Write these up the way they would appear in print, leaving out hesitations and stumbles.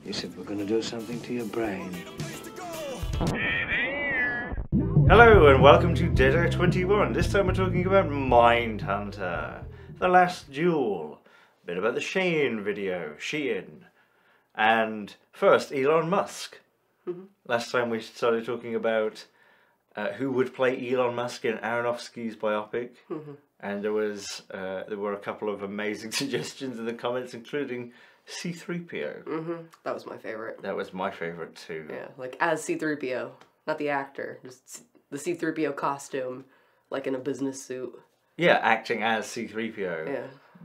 You said we're going to do something to your brain. Hello and welcome to Dead Air 21. This time we're talking about Mindhunter, The Last Duel, a bit about the Shein video, Shein, and first Elon Musk. Last time we started talking about who would play Elon Musk in Aronofsky's biopic, and there were a couple of amazing suggestions in the comments, including C-3PO. That was my favorite. That was my favorite too. Yeah, like as C-3PO, not the actor, just the C-3PO costume, like in a business suit. Yeah, acting as C-3PO.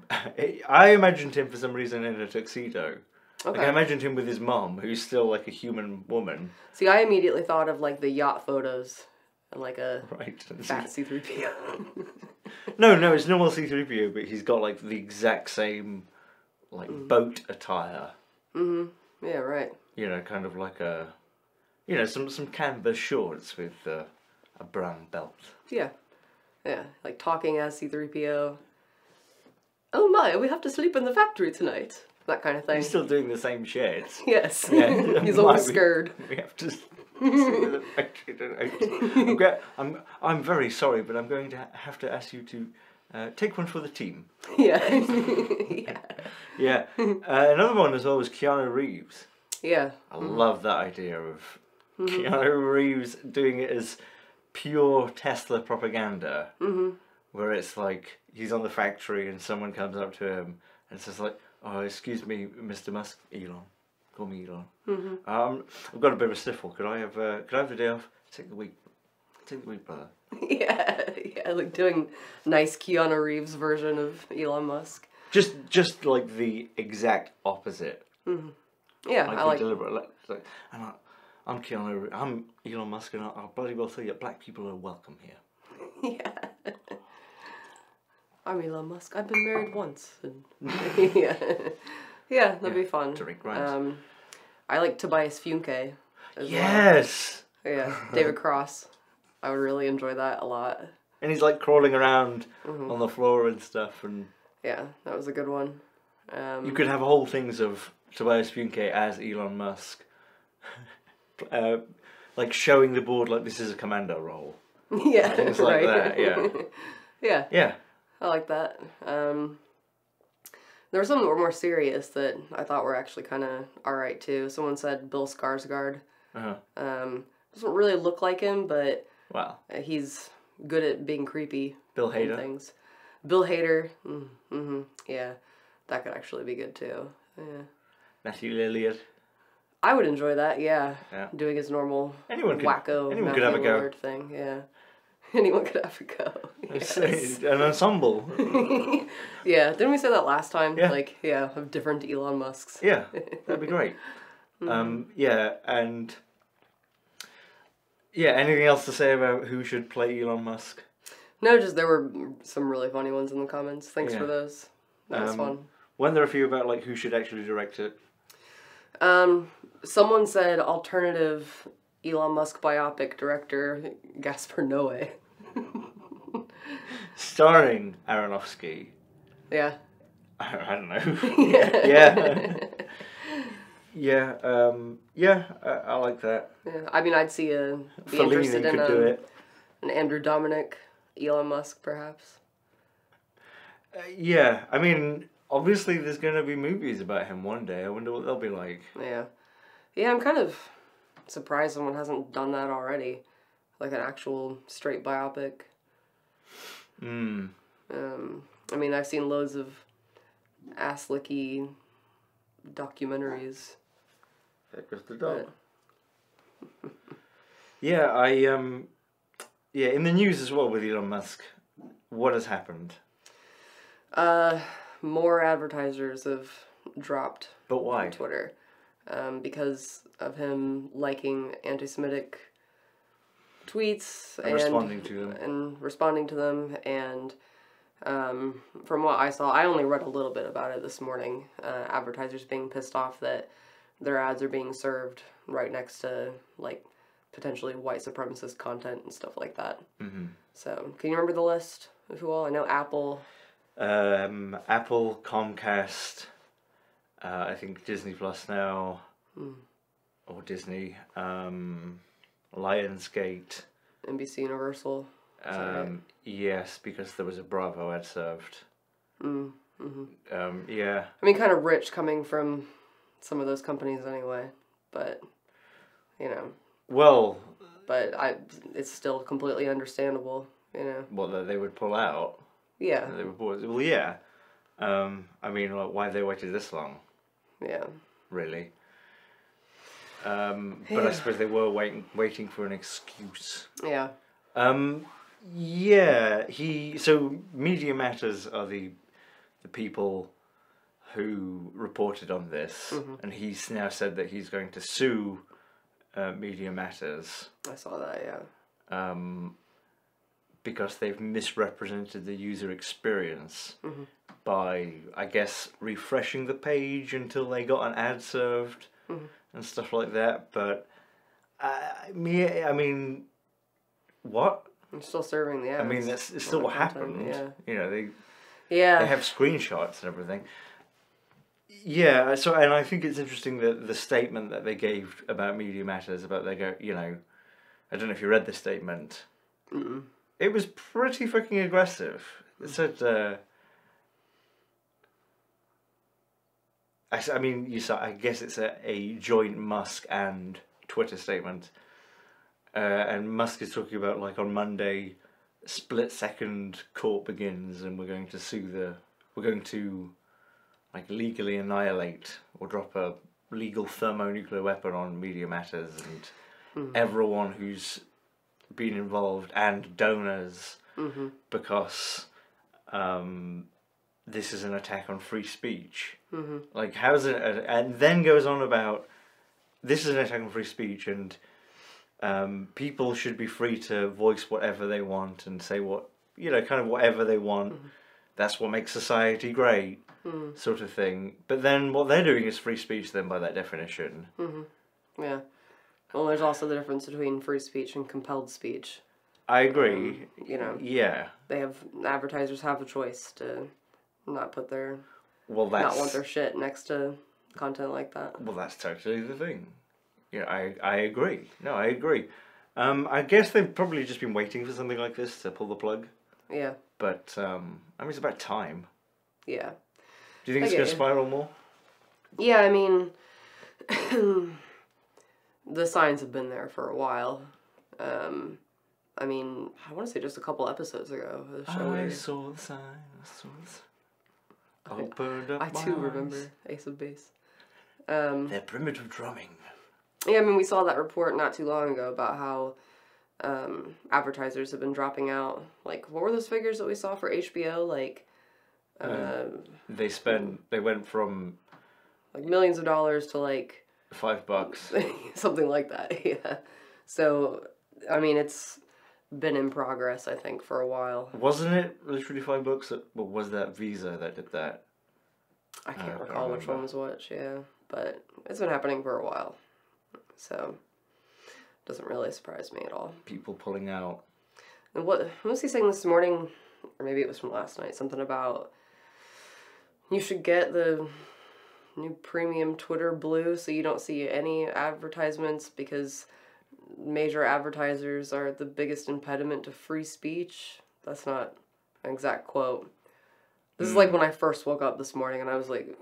Yeah. I imagined him for some reason in a tuxedo. Okay. Like, I imagined him with his mum, who's still like a human woman. See, I immediately thought of like the yacht photos and like a Right. fat C-3PO. No, it's normal C-3PO, but he's got like the exact same like boat attire. Yeah, right. You know, kind of like a, you know, some canvas shorts with a brown belt. Yeah. Yeah, like talking as C-3PO. Oh my, we have to sleep in the factory tonight. That kind of thing. He's still doing the same shit. Yes. Yeah. He's always scared. We have to sleep in the factory tonight. I'm very sorry, but I'm going to have to ask you to take one for the team. Yeah. Yeah. Another one as well was Keanu Reeves. Yeah. I love that idea of Keanu Reeves doing it as pure Tesla propaganda. Where it's like he's on the factory and someone comes up to him and says like, "Oh, excuse me, Mr. Musk, Elon. Call me Elon. I've got a bit of a sniffle. Could I have the day off? Take the week, brother." Yeah, like doing nice Keanu Reeves version of Elon Musk. Just like the exact opposite. Yeah, Like I like. deliberate. Like, I'm Keanu. I'm Elon Musk, and I'll bloody well tell you, black people are welcome here. Yeah. I'm Elon Musk. I've been married once. And yeah, that'd be fun. Drink rhymes. I like Tobias Funke as Yes. well. Yeah, David Cross. I would really enjoy that a lot. And he's like crawling around on the floor and stuff, and Yeah, that was a good one. you could have whole things of Tobias Funke as Elon Musk, like showing the board like this is a commando role. Yeah, Things like that. Yeah. Yeah, Yeah. I like that. There were some that were more serious that I thought were actually kind of alright too. Someone said Bill Skarsgård. Doesn't really look like him, but Wow. he's good at being creepy. Bill and Hader. Things. Bill Hader. Yeah, that could actually be good too. Yeah. Matthew Lillard. I would enjoy that. Yeah. Yeah. Doing his normal Anyone could have a go. Lillard thing. Yeah. Anyone could have a go. Yes. An ensemble. Yeah. Didn't we say that last time? Yeah. Like, yeah, of different Elon Musks. Yeah, that'd be great. Yeah, and yeah, anything else to say about who should play Elon Musk? No, just there were some really funny ones in the comments. Thanks Yeah. for those. That was fun. Weren't there a few about like who should actually direct it? Someone said alternative Elon Musk biopic director Gaspar Noé. Starring Aronofsky. Yeah. I don't know. Yeah. I like that. Yeah. I mean, I'd be Fellini interested in could do it. an Andrew Dominic, Elon Musk, perhaps. Yeah, I mean, obviously there's going to be movies about him one day. I wonder what they'll be like. Yeah. Yeah, I'm kind of surprised someone hasn't done that already. Like an actual straight biopic. I mean, I've seen loads of ass-licky documentaries. Heck with the dog. Yeah, in the news as well with Elon Musk, what has happened? More advertisers have dropped But why? on Twitter. Because of him liking anti-Semitic tweets And responding to them. And from what I saw, I only read a little bit about it this morning. Advertisers being pissed off that their ads are being served right next to like potentially white supremacist content and stuff like that. So, can you remember the list of who all? I know Apple. Apple, Comcast, I think Disney Plus now. or Disney, Lionsgate. NBC Universal. Right? Yes, because there was a Bravo ad served. Yeah. I mean, kind of rich coming from some of those companies anyway, but, you know. Well. But it's still completely understandable, you know. What, that they would pull out? Yeah. They would pull, well, yeah. I mean, like, why have they waited this long? Yeah. Really. But I suppose they were waiting for an excuse. Yeah. Yeah, so Media Matters are the people who reported on this, and he's now said that he's going to sue Media Matters. I saw that, yeah. Because they've misrepresented the user experience by, I guess, refreshing the page until they got an ad served and stuff like that. But I mean, what? I'm still serving the ads. I mean, it's still what happened. Yeah. You know, they Yeah. They have screenshots and everything. Yeah, so, and I think it's interesting that the statement that they gave about Media Matters, about you know, I don't know if you read the statement. Mm-mm. It was pretty fucking aggressive. It said, I mean, you saw, I guess it's a joint Musk and Twitter statement. And Musk is talking about, like, on Monday, split-second court begins, and we're going to like legally annihilate or drop a legal thermonuclear weapon on Media Matters and everyone who's been involved and donors because this is an attack on free speech. Like, how's it? And then goes on about this is an attack on free speech and people should be free to voice whatever they want and say what, you know, kind of whatever they want. That's what makes society great, sort of thing. But then what they're doing is free speech then by that definition. Yeah. Well, there's also the difference between free speech and compelled speech. I agree. You know. Yeah. Advertisers have a choice to not put their... not want their shit next to content like that. Well, that's totally the thing. Yeah, I agree. No, I agree. I guess they've probably just been waiting for something like this to pull the plug. Yeah. But, I mean, it's about time. Yeah. Do you think it's going to spiral more? Yeah, I mean, the signs have been there for a while. I mean, I want to say just a couple episodes ago. The show I saw the signs. Opened up I too remember Ace of Base. Their primitive drumming. Yeah, I mean, we saw that report not too long ago about how advertisers have been dropping out. Like, what were those figures that we saw for HBO? Like, they went from like millions of dollars to like $5, something like that. Yeah. So, I mean, it's been in progress, I think, for a while. Wasn't it literally $5? Or was that Visa that did that? I can't recall which one was which. Yeah, but it's been happening for a while. So, doesn't really surprise me at all. People pulling out. And what was he saying this morning? Or maybe it was from last night. Something about you should get the new premium Twitter Blue so you don't see any advertisements because major advertisers are the biggest impediment to free speech. That's not an exact quote. This is like when I first woke up this morning and I was like...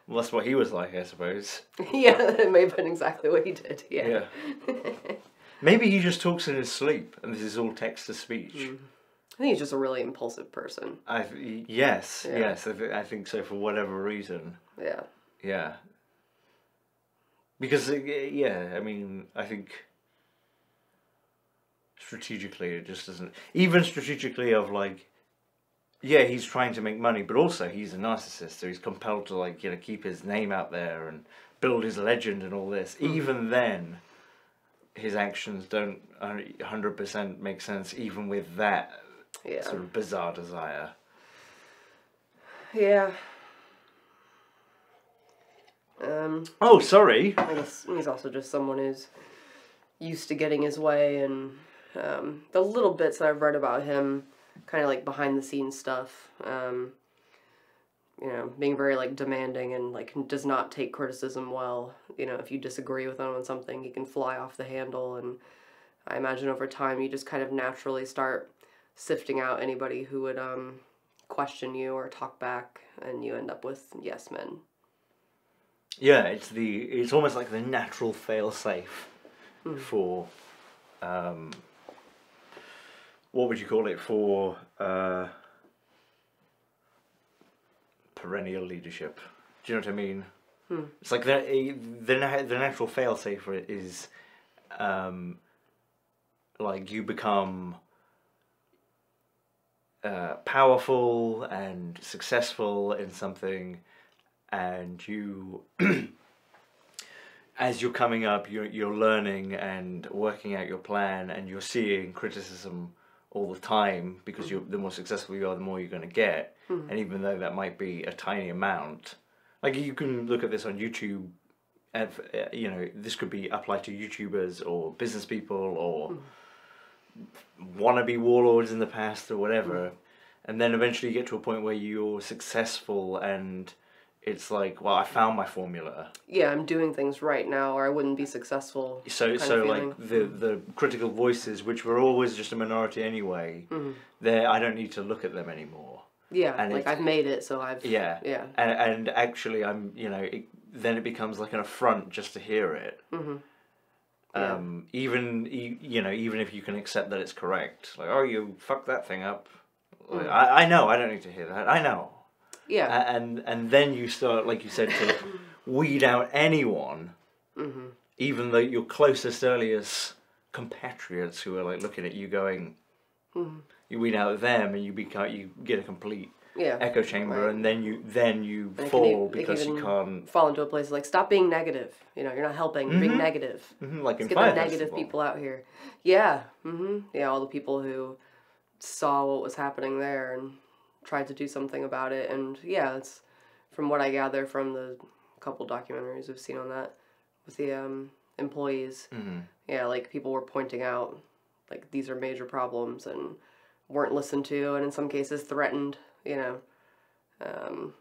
Well, that's what he was like, I suppose. Yeah, it may have been exactly what he did, yeah. Maybe he just talks in his sleep, and this is all text-to-speech. I think he's just a really impulsive person. Yes, I think so, for whatever reason. Yeah. Yeah. Because, I mean, I think... strategically, it just doesn't... Even strategically of, like... Yeah, he's trying to make money, but also he's a narcissist, so he's compelled to, like, you know, keep his name out there and build his legend and all this. Even then, his actions don't 100% make sense, even with that sort of bizarre desire. Yeah. Oh, sorry. I guess he's also just someone who's used to getting his way, and the little bits that I've read about him, kind of like behind the scenes stuff, you know, being very like demanding and like does not take criticism well. You know, if you disagree with him on something, he can fly off the handle. And I imagine over time you just kind of naturally start sifting out anybody who would question you or talk back, and you end up with yes men. Yeah, it's almost like the natural fail-safe for what would you call it, for perennial leadership. Do you know what I mean? It's like the natural fail-safe is like you become powerful and successful in something, and you as you're coming up, you're learning and working out your plan, and you're seeing criticism all the time, because the more successful you are, the more you're going to get. And even though that might be a tiny amount, like you can look at this on YouTube, and you know, this could be applied to YouTubers or business people or wannabe warlords in the past or whatever, and then eventually you get to a point where you're successful and it's like, well, I found my formula. Yeah, I'm doing things right now, or I wouldn't be successful. So like the critical voices, which were always just a minority anyway, I don't need to look at them anymore. Yeah, and like I've made it, so I've... Yeah. And actually, I'm, you know, then it becomes like an affront just to hear it. Even if you can accept that it's correct. Like, oh, you fucked that thing up. Like, I know, I don't need to hear that. I know. Yeah. And then you start, like you said, to weed out anyone, even though your closest, earliest compatriots who are like looking at you going, you weed out them, and you get a complete echo chamber, and then you fall because you can't fall into a place like, stop being negative. You know, you're not helping. You're being negative. Like, let's get the negative people out here. Yeah. Yeah, all the people who saw what was happening there and tried to do something about it. And yeah, it's from what I gather from the couple documentaries we've seen on that with the employees. Yeah, like people were pointing out like these are major problems and weren't listened to, and in some cases threatened. You know,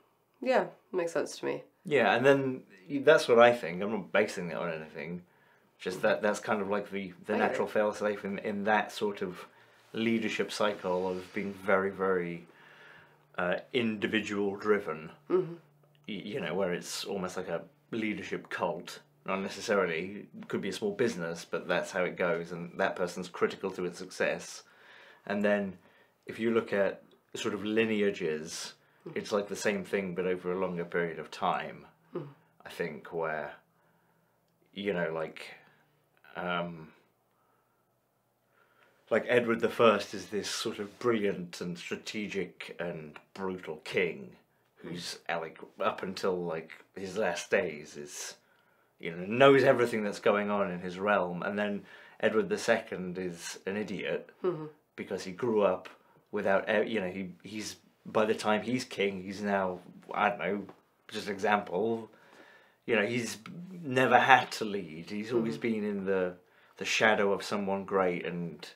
yeah, makes sense to me. Yeah, and then that's what I think. I'm not basing it on anything. Just that's kind of like the natural fail-safe in that sort of leadership cycle of being very, very individual driven. You know, where it's almost like a leadership cult. Not necessarily, it could be a small business, but that's how it goes, and that person's critical to its success. And then if you look at sort of lineages, it's like the same thing but over a longer period of time. I think, where, you know, like Edward I is this sort of brilliant and strategic and brutal king who's like up until like his last days is, you know, knows everything that's going on in his realm. And then Edward II is an idiot because he grew up without, you know, he's by the time he's king, he's now, I don't know, just an example, you know, he's never had to lead. He's always been in the shadow of someone great, and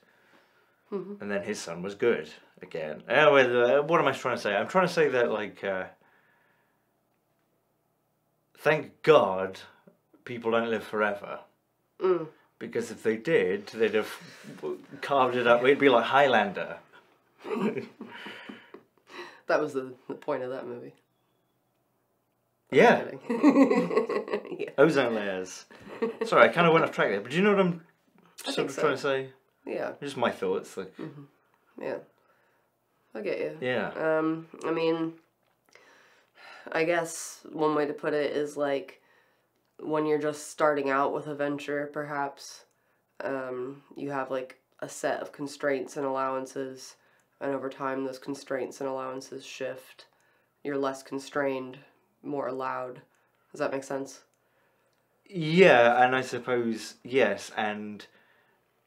then his son was good again. What am I trying to say? I'm trying to say that, like, thank God people don't live forever. Because if they did, they'd have carved it up. It'd be like Highlander. That was the point of that movie. Yeah. Ozone layers. Sorry, I kind of went off track there, but do you know what I'm sort of trying to say? Yeah. Just my thoughts. Like. Yeah. I get you. Yeah. I mean, I guess one way to put it is like, when you're just starting out with a venture, perhaps, you have like a set of constraints and allowances, and over time those constraints and allowances shift. You're less constrained, more allowed. Does that make sense? Yeah, and I suppose, yes, and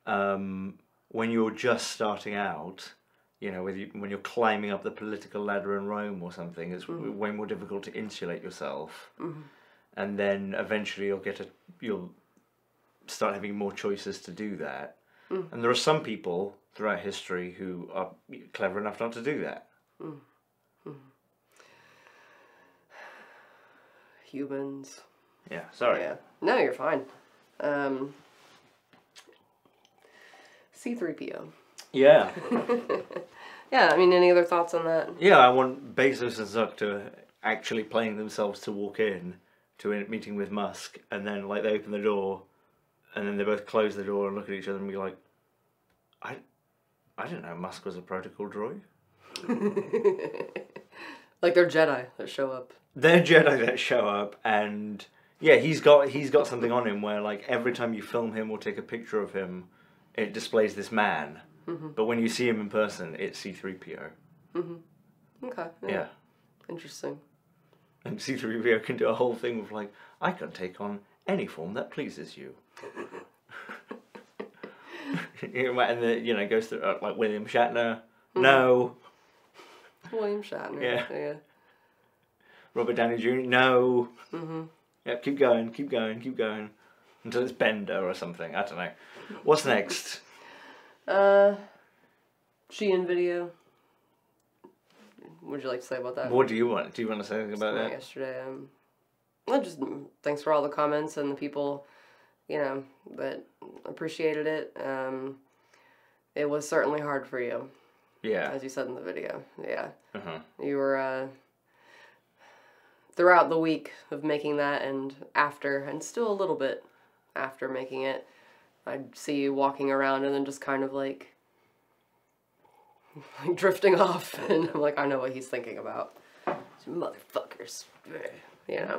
when you're just starting out, you know, when you're climbing up the political ladder in Rome or something, it's way more difficult to insulate yourself. And then eventually you'll start having more choices to do that. And there are some people throughout history who are clever enough not to do that. humans. Yeah, sorry. Yeah. No, you're fine. C-3PO. Yeah. Yeah, I mean, any other thoughts on that? Yeah, I want Bezos and Zuck to actually playing themselves to walk in to a meeting with Musk, and then like they open the door, and then they both close the door and look at each other and be like, I didn't know Musk was a protocol droid. Like they're Jedi that show up. They're Jedi that show up, and yeah, he's got something on him where like every time you film him or take a picture of him, it displays this man. Mm-hmm. But when you see him in person, it's C-3PO. Mm-hmm. Okay. Yeah. Interesting. And C-3PO can do a whole thing with like, I can take on any form that pleases you. And the, goes through like William Shatner. Mm-hmm. No. William Shatner. Yeah. Robert Downey Jr. No. Mm-hmm. Yep. Keep going. Until it's Bender or something. I don't know. What's next? Shein video. What would you like to say about that? What do you want? Do you want to say anything about that? Yesterday, well, just thanks for all the comments and the people, that appreciated it. It was certainly hard for you. Yeah. As you said in the video. Yeah. Uh-huh. You were, throughout the week of making that and after, and still a little bit after making it, I'd see you walking around and then just kind of like drifting off, and I'm like, I know what he's thinking about. Motherfuckers. Yeah.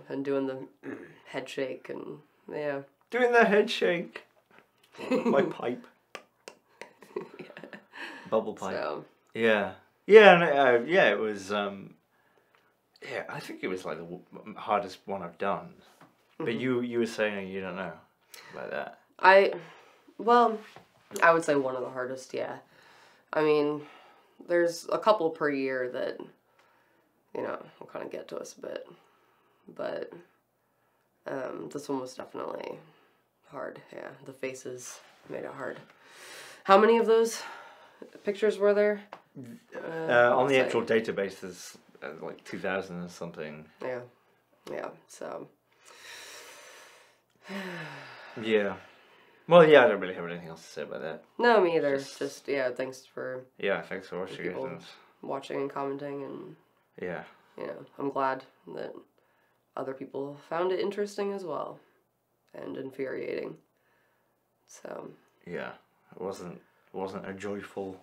And doing the head shake and, yeah. Doing the head shake. My pipe. Yeah. Bubble pipe. So. Yeah. Yeah, and, it was, yeah, I think it was like the hardest one I've done. But you were saying you don't know about that. I would say one of the hardest, yeah. I mean, there's a couple per year that, will kind of get to us a bit. But this one was definitely hard, yeah. The faces made it hard. How many of those pictures were there? On the actual database, there's like 2,000 or something. Yeah, so... Yeah. Well, yeah, I don't really have anything else to say about that. No, me either. Just thanks for... Yeah, thanks for watching it. Watching and commenting, and... Yeah. I'm glad that other people found it interesting as well. And infuriating. So... Yeah. It wasn't a joyful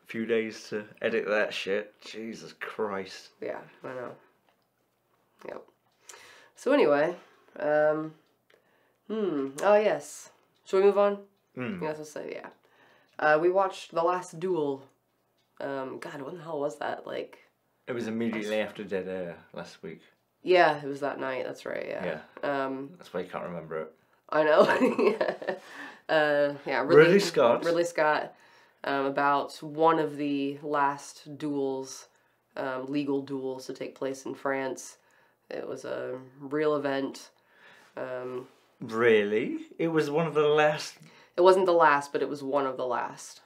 few days to edit that shit. Jesus Christ. Yeah, I know. Yep. So anyway, oh yes. Should we move on? Yes, I'll say, yeah. We watched The Last Duel. God, when the hell was that? Like... It was immediately after Dead Air last week. Yeah, it was that night, that's right, yeah. That's why you can't remember it. I know. Yeah. Ridley Scott. About one of the last duels, legal duels to take place in France. It was a real event. Really? It was one of the last... It wasn't the last, but it was one of the last.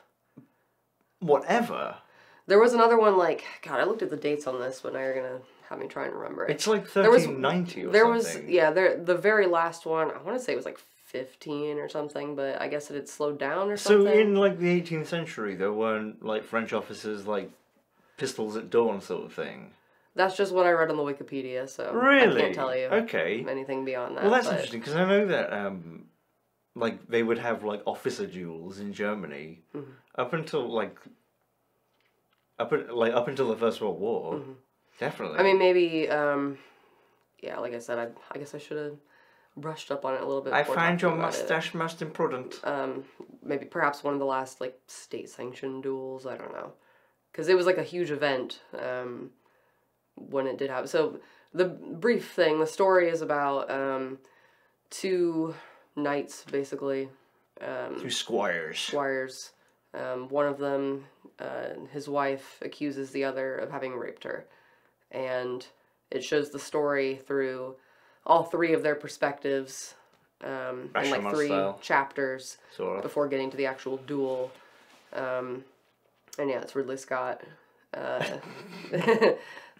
Whatever. There was another one, like... God, I looked at the dates on this, but now you're going to have me try and remember it. It's like 1390 or something. The very last one, I want to say it was like 15 or something, but I guess it had slowed down or something. So in like the 18th century, there weren't like French officers like pistols at dawn sort of thing? That's just what I read on the Wikipedia, so really? I can't tell you anything beyond that. Well, that's interesting, because I know that like they would have like officer duels in Germany up until up until the First World War. Definitely. I mean, maybe yeah, like I said, I guess I should have brushed up on it a little bit. I find your mustache most imprudent. Maybe perhaps one of the last like state-sanctioned duels. I don't know, because it was like a huge event when it did happen. So the brief thing, the story is about two knights, basically. Two squires. Squires. One of them, his wife accuses the other of having raped her, and it shows the story through all three of their perspectives, in like 3 chapters before getting to the actual duel. And yeah, it's Ridley Scott.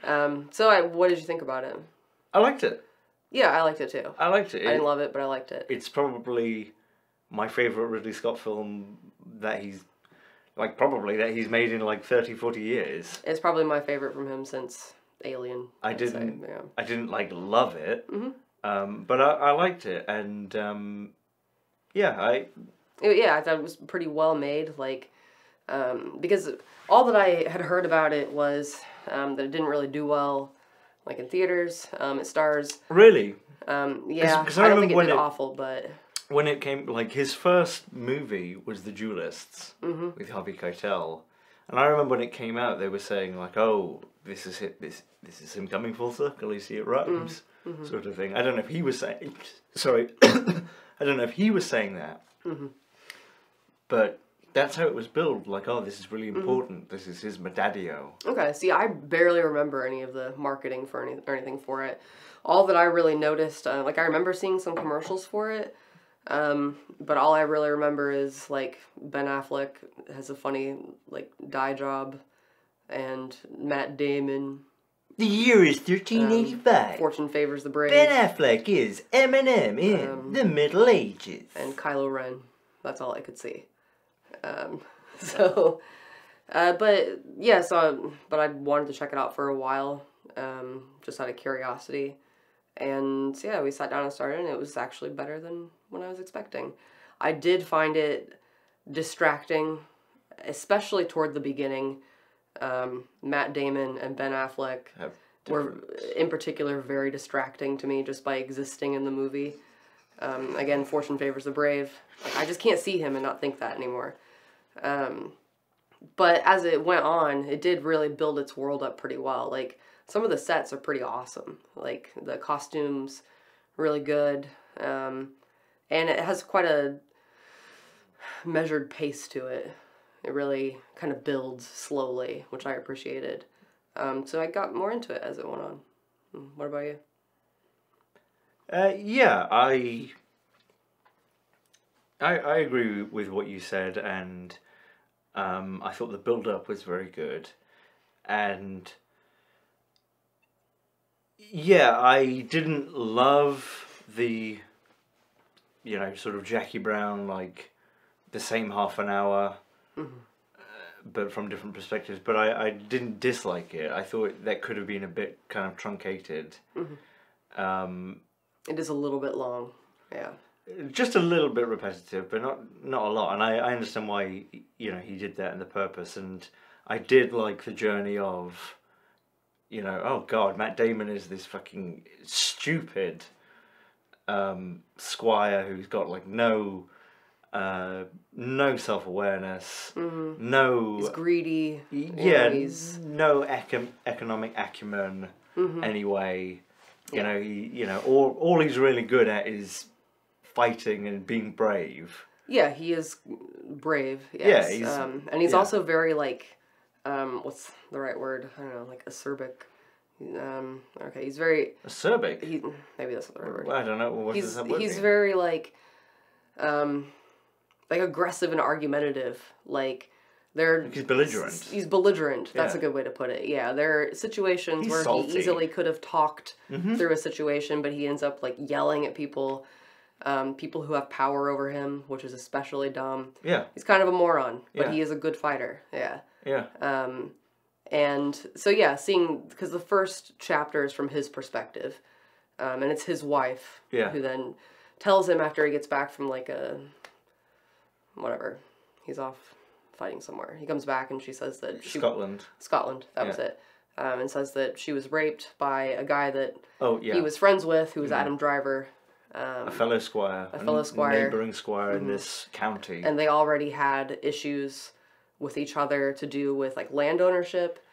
What did you think about it? I liked it. Yeah, I liked it too. I liked it. I didn't love it, but I liked it. It's probably my favourite Ridley Scott film that he's made in like 30, 40 years. It's probably my favorite from him since Alien. I didn't like love it, but I liked it, and I thought it was pretty well made. Like, because all that I had heard about it was that it didn't really do well, like in theaters. It stars really. Cause I don't think it did awful, but when it came, like his first movie was The Duelists with Harvey Keitel, and I remember when it came out, they were saying like, "Oh, this is it. This is him coming full circle. You see, it rhymes." Sort of thing. I don't know if he was saying. Sorry, I don't know if he was saying that. But that's how it was billed. Like, oh, this is really important. This is his Medadio. Okay. See, I barely remember any of the marketing for anything for it. All that I really noticed, like I remember seeing some commercials for it. But all I really remember is like Ben Affleck has a funny like dye job, and Matt Damon. The year is 1385. Fortune favors the brave. Ben Affleck is Eminem in the Middle Ages. And Kylo Ren. That's all I could see. But I wanted to check it out for a while, just out of curiosity. And yeah, we sat down and started, and it was actually better than what I was expecting. I did find it distracting, especially toward the beginning. Matt Damon and Ben Affleck were, in particular, very distracting to me just by existing in the movie. Again, fortune favors the brave. I just can't see him and not think that anymore. But as it went on, it did really build its world up pretty well. Like, some of the sets are pretty awesome. Like, the costumes, really good. And it has quite a measured pace to it. It really kind of builds slowly, which I appreciated. So I got more into it as it went on. What about you? I agree with what you said, and I thought the build-up was very good. And yeah, I didn't love the, sort of Jackie Brown, like, the same half an hour, but from different perspectives. But I didn't dislike it. I thought that could have been a bit kind of truncated. It is a little bit long, yeah. Just a little bit repetitive, but not a lot. And I understand why, he did that and the purpose. And I did like the journey of, oh God, Matt Damon is this fucking stupid squire who's got like no self-awareness, He's greedy. Yeah, no economic acumen anyway. All he's really good at is fighting and being brave. Yeah, he is brave. Yes. Yeah, he's also very like, what's the right word? I don't know, like acerbic. Okay, he's very acerbic. Maybe that's not the right word. Well, I don't know. What does that word He's mean? very like aggressive and argumentative. Like he's belligerent. He's belligerent. That's a good way to put it. Yeah, there are situations where salty. he easily could have talked through a situation, but he ends up like yelling at people. People who have power over him, which is especially dumb. Yeah. He's kind of a moron, but he is a good fighter. Yeah. Yeah. And so, yeah, because the first chapter is from his perspective, and it's his wife who then tells him after he gets back from like he's off fighting somewhere. He comes back and she says that Scotland, that was it. And says that she was raped by a guy that he was friends with, who was Adam Driver. A fellow squire. A neighbouring squire in this county. And they already had issues with each other to do with like land ownership.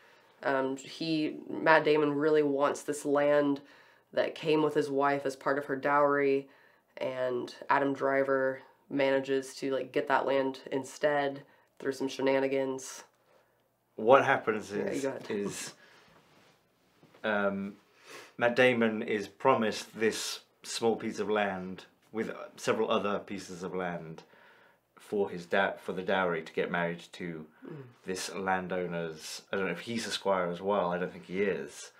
Matt Damon really wants this land that came with his wife as part of her dowry, and Adam Driver manages to like get that land instead through some shenanigans. What happens is Matt Damon is promised this small piece of land with several other pieces of land for the dowry to get married to this landowner's. I don't know if he's a squire as well. I don't think he is.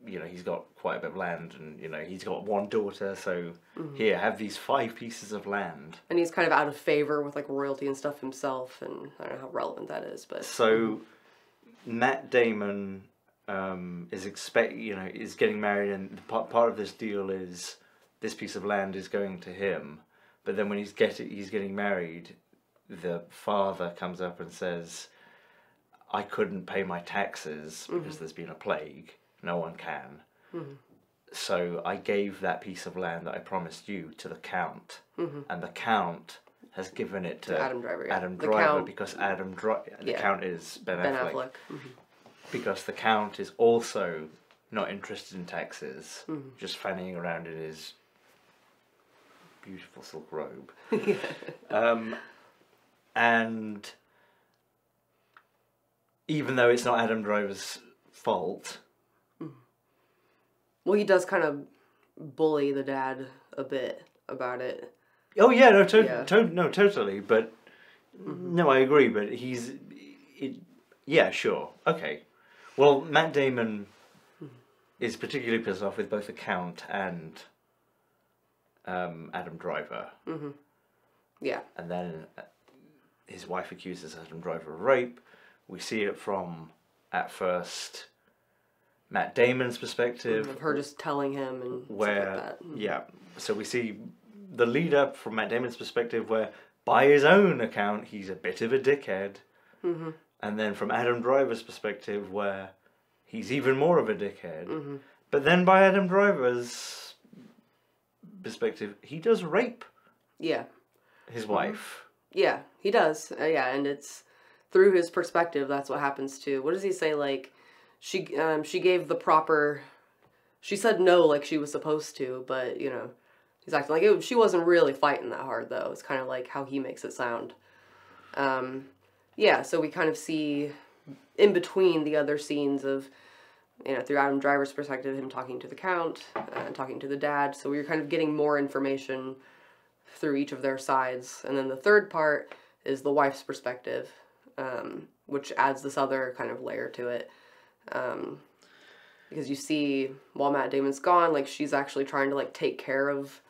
you know, he's got quite a bit of land, and you know, he's got one daughter, so here, have these 5 pieces of land. And he's kind of out of favor with like royalty and stuff himself, and I don't know how relevant that is, but so Matt Damon is getting married, and part of this deal is this piece of land is going to him, but then when he's getting married, the father comes up and says, I couldn't pay my taxes because there's been a plague. No one can. So I gave that piece of land that I promised you to the Count. And the Count has given it to Adam Driver. Yeah. Adam Driver because the Count is Ben Affleck. Because the Count is also not interested in taxes, just fanning around in his beautiful silk robe. And even though it's not Adam Driver's fault, well, he does kind of bully the dad a bit about it. oh yeah, no, totally. But no, I agree. But yeah, sure, okay. Well, Matt Damon is particularly pissed off with both the Count and Adam Driver. Yeah. And then his wife accuses Adam Driver of rape. We see it from, at first, Matt Damon's perspective. Of her just telling him and stuff like that. Yeah. So we see the lead up from Matt Damon's perspective where, by his own account, he's a bit of a dickhead. And then from Adam Driver's perspective where he's even more of a dickhead. But then by Adam Driver's perspective, he does rape his wife. Yeah, he does. Yeah, and it's through his perspective. That's what happens too. What does he say? Like, she gave the proper. She said no, like she was supposed to, but you know, he's acting like she wasn't really fighting that hard though. It's kind of like how he makes it sound. Yeah, so we kind of see in between the other scenes of, you know, through Adam Driver's perspective, him talking to the Count and talking to the dad. So we were kind of getting more information through each of their sides. And then the third part is the wife's perspective, which adds this other kind of layer to it. Because you see, while Matt Damon's gone, like, she's actually trying to, like, take care of,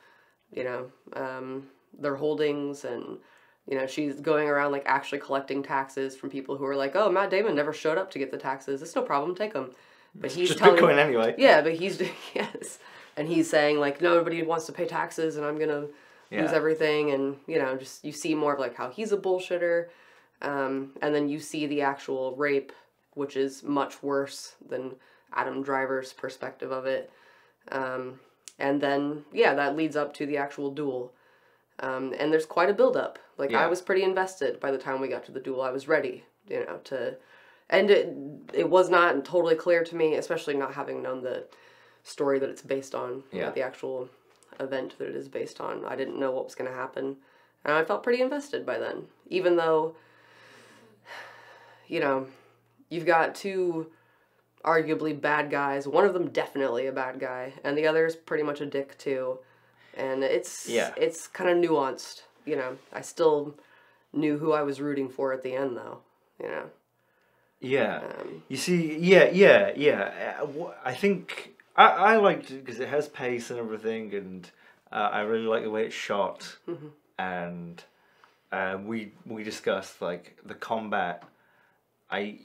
you know, their holdings, and, you know, she's going around, like, actually collecting taxes from people who are like, oh, Matt Damon never showed up to get the taxes. It's no problem, take them. But he's just telling, Bitcoin anyway. Yeah, but he's, yes. And he's saying, like, nobody wants to pay taxes, and I'm going to lose everything, and, you know, just, you see more of, like, how he's a bullshitter, and then you see the actual rape, which is much worse than Adam Driver's perspective of it. And then, yeah, that leads up to the actual duel. And there's quite a build-up. Like, I was pretty invested by the time we got to the duel. I was ready, you know, to... And it was not totally clear to me, especially not having known the story that it's based on, you know, the actual event that it is based on. I didn't know what was going to happen. And I felt pretty invested by then. Even though, you know, you've got two arguably bad guys. One of them definitely a bad guy, and the other is pretty much a dick too. And it's kind of nuanced, you know. I still knew who I was rooting for at the end, though, you know. Yeah. You see, I think I liked it because it has pace and everything, and I really like the way it's shot. And we discussed, like, the combat. I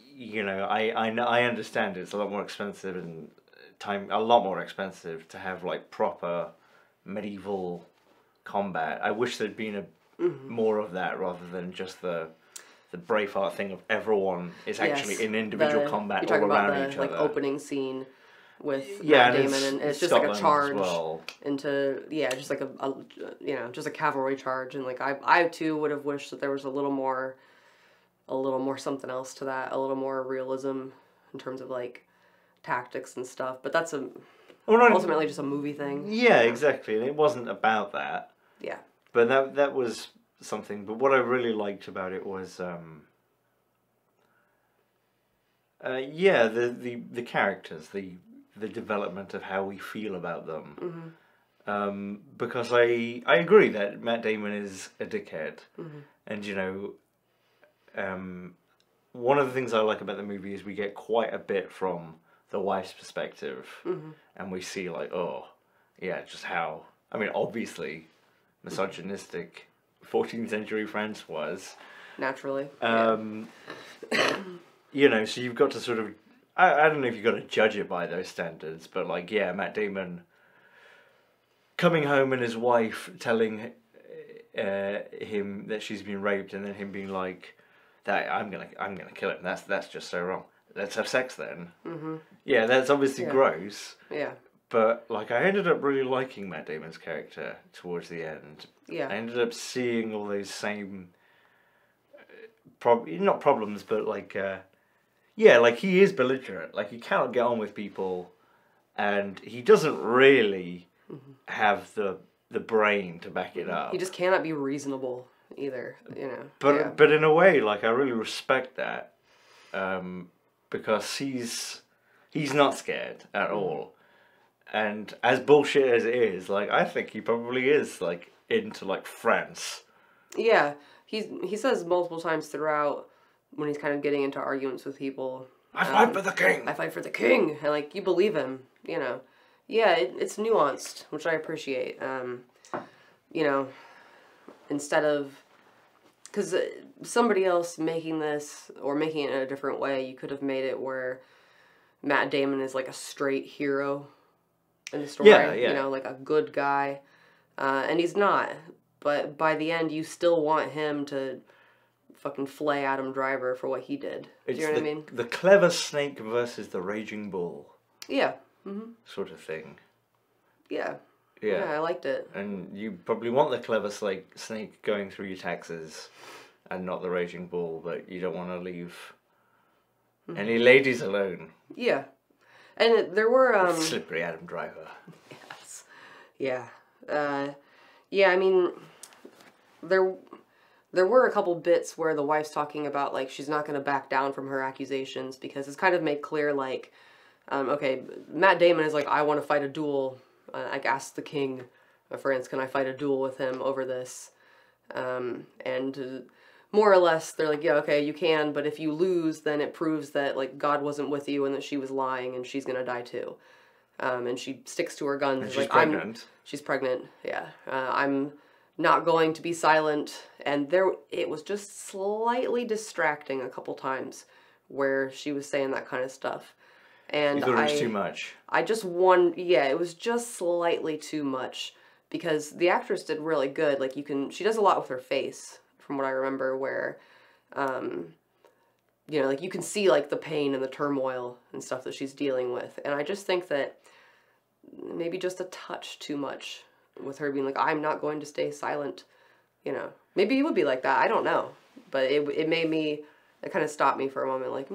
understand it's a lot more expensive and a lot more expensive to have, like, proper medieval combat. I wish there'd been more of that rather than just the Braveheart thing of everyone is actually in individual combat all around each other. Like, opening scene with Matt Damon, and it's just like a charge into just like a cavalry charge, and like I too would have wished that there was a little more something else to that, a little more realism in terms of, like, tactics and stuff. But that's ultimately just a movie thing. Yeah, exactly, and it wasn't about that. Yeah. But that was something. But what I really liked about it was, the characters, the development of how we feel about them. Because I agree that Matt Damon is a dickhead, and you know, one of the things I like about the movie is we get quite a bit from the wife's perspective, and we see like, oh, yeah, just how, I mean, obviously misogynistic 14th century France was. Naturally. You know, so you've got to sort of, I don't know if you've got to judge it by those standards, but like, yeah, Matt Damon coming home and his wife telling him that she's been raped, and then him being like, that I'm gonna kill him. That's just so wrong. Let's have sex then. Yeah, that's obviously gross. Yeah. But like, I ended up really liking Matt Damon's character towards the end. Yeah. I ended up seeing all those same, not problems, but like, yeah, like he is belligerent. Like he cannot get on with people, and he doesn't really have the brain to back it up. He just cannot be reasonable either, you know. But in a way, like, I really respect that, because he's not scared at all, and as bullshit as it is, like, I think he probably is like into like France. Yeah, he says multiple times throughout when he's kind of getting into arguments with people, I fight for the king. I fight for the king, and like you believe him, you know. Yeah, it's nuanced, which I appreciate. You know, instead of, because somebody else making this or making it in a different way, you could have made it where Matt Damon is like a straight hero in the story. Yeah. You know, like a good guy, and he's not. But by the end, you still want him to fucking flay Adam Driver for what he did. Do you know what I mean? The clever snake versus the raging bull. Yeah. Sort of thing. Yeah. Yeah. Yeah, I liked it. And you probably want the clever snake going through your taxes and not the raging bull, but you don't want to leave any ladies alone. Yeah. And there were... Slippery Adam Driver. Yes. Yeah. Yeah, I mean, there were a couple bits where the wife's talking about, like, she's not going to back down from her accusations because it's kind of made clear, like, okay, Matt Damon is like, I want to fight a duel. Like, ask the king of France, can I fight a duel with him over this? And more or less, they're like, yeah, okay, you can, but if you lose, then it proves that, like, God wasn't with you and that she was lying and she's going to die too. And she sticks to her guns. And she's like, pregnant. She's pregnant, yeah. I'm not going to be silent. And it was just slightly distracting a couple times where she was saying that kind of stuff. And You thought it was too much? It was just slightly too much, because the actress did really good. Like, she does a lot with her face, from what I remember, where, you know, like, you can see, like, the pain and the turmoil and stuff that she's dealing with. And I just think that maybe just a touch too much with her being like, I'm not going to stay silent, you know. Maybe it would be like that, I don't know. But it made me, it kind of stopped me for a moment, like,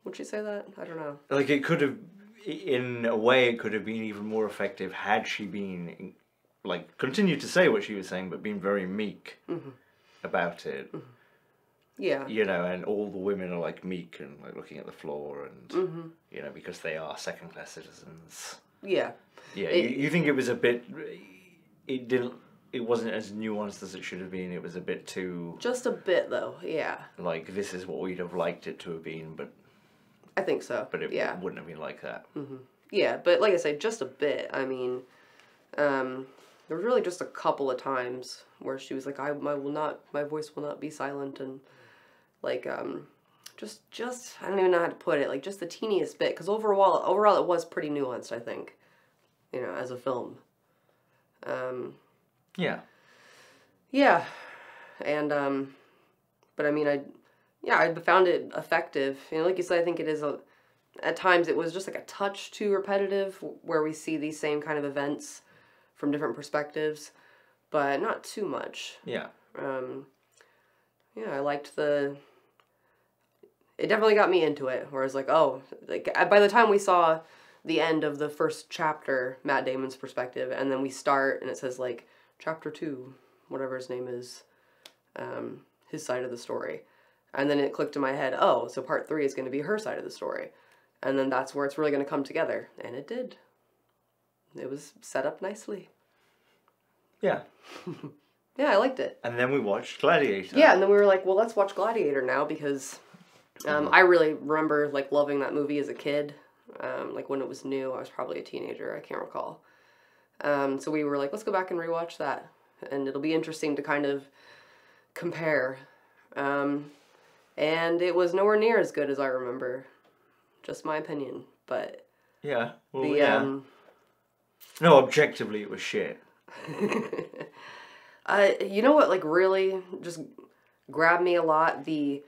would she say that? I don't know. Like, it could have, in a way, it could have been even more effective had she been, like, continued to say what she was saying, but been very meek about it. Yeah. You know, and all the women are, like, meek and, like, looking at the floor and, you know, because they are second-class citizens. Yeah. Yeah, you think it was a bit, it wasn't as nuanced as it should have been. It was a bit too... Just a bit, though, yeah. Like, this is what we'd have liked it to have been, but... I think so. But it wouldn't have been like that. Yeah, but like I said, just a bit. I mean, there was really just a couple of times where she was like, my voice will not be silent, and like, just I don't even know how to put it, like, just the teeniest bit, because overall it was pretty nuanced, I think, you know, as a film. Yeah. Yeah, and but I mean, I found it effective. You know, like you said, I think it is at times it was just like a touch too repetitive, where we see these same kind of events from different perspectives, but not too much. Yeah. Yeah, I liked it definitely got me into it, where I was like, oh, like, by the time we saw the end of the first chapter, Matt Damon's perspective, and then we start and it says like chapter 2, whatever his name is, his side of the story. And then it clicked in my head, oh, so part 3 is going to be her side of the story. And then that's where it's really going to come together. And it did. It was set up nicely. Yeah. Yeah, I liked it. And then we watched Gladiator. Yeah, and then we were like, well, let's watch Gladiator now, because I really remember, like, loving that movie as a kid. Like, when it was new, I was probably a teenager, I can't recall. So we were like, let's go back and rewatch that. And it'll be interesting to kind of compare. And it was nowhere near as good as I remember. Just my opinion, but... Yeah, well, yeah. No, objectively, it was shit. You know what, like, really just grabbed me a lot? The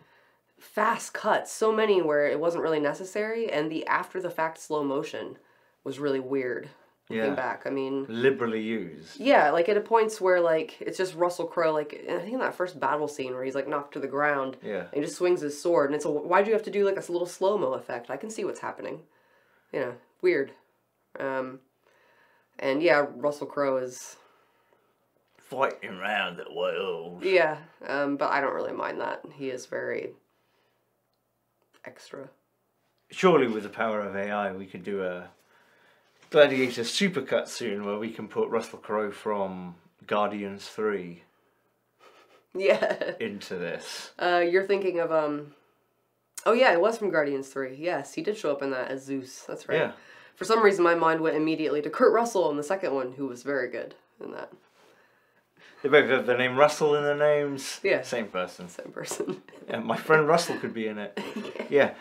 fast cuts, so many where it wasn't really necessary, and the after-the-fact slow motion was really weird. Looking back, I mean... Liberally used. Yeah, like, at points where, like, it's just Russell Crowe, like, I think in that first battle scene where he's, like, knocked to the ground, yeah, and he just swings his sword, and it's a, why'd you have to do, like, a little slow-mo effect? I can see what's happening. You know, weird. And yeah, Russell Crowe is... fighting around the world. Yeah, but I don't really mind that. He is very extra. Surely with the power of AI we could do a Gladiator supercut soon where we can put Russell Crowe from Guardians 3 into this. You're thinking of, oh yeah, it was from Guardians 3. Yes, he did show up in that as Zeus. That's right. Yeah. For some reason my mind went immediately to Kurt Russell in the second one, who was very good in that. They both have the name Russell in their names. Yeah. Same person. Same person. Yeah, my friend Russell could be in it. Yeah.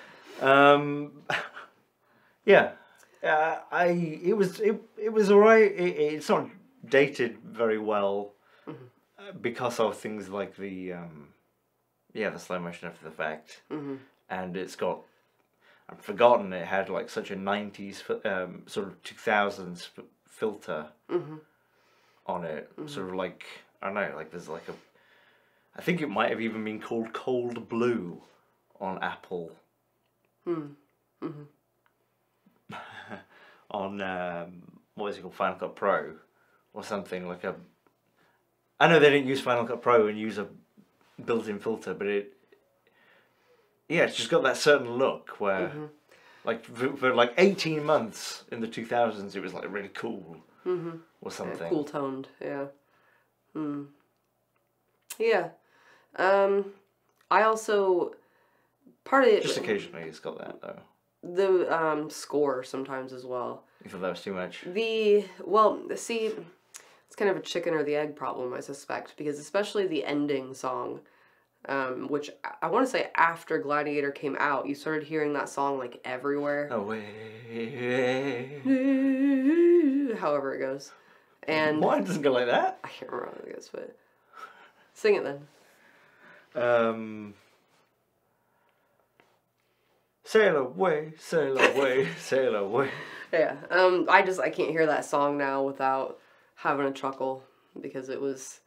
Yeah. It was alright. It's not dated very well because of things like the slow motion after the fact, and it's got, I've forgotten it had like such a 90s sort of 2000s filter on it, sort of like, I don't know, like there's like a, I think it might have even been called Cold Blue on Apple. On what is it called, Final Cut Pro or something, like a, I know they didn't use Final Cut Pro and use a built-in filter, but it's just got that certain look where like for like 18 months in the 2000s it was like really cool or something. Yeah, cool toned, yeah. Yeah. I also, part of it... Just occasionally it's got that though. The score sometimes as well. You thought that was too much? Well, see, it's kind of a chicken or the egg problem, I suspect, because especially the ending song, which I want to say after Gladiator came out, you started hearing that song like everywhere. Away. However it goes. And why doesn't it go like that? I can't remember how it goes, but sing it then. Sail away, sail away, sail away. Yeah, I can't hear that song now without having a chuckle, because it was,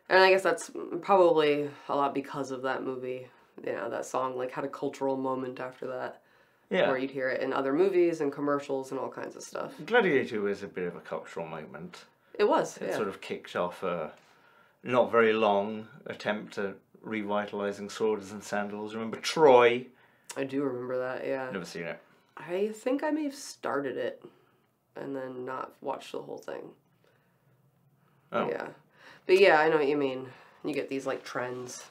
and I guess that's probably a lot because of that movie. You know, that song like had a cultural moment after that. Yeah. Where you'd hear it in other movies and commercials and all kinds of stuff. Gladiator was a bit of a cultural moment. It was, It sort of kicked off a not very long attempt at revitalising swords and sandals. Remember Troy? I do remember that, yeah. Never seen it. I think I may have started it and then not watched the whole thing. Oh. Yeah. But yeah, I know what you mean. You get these like trends,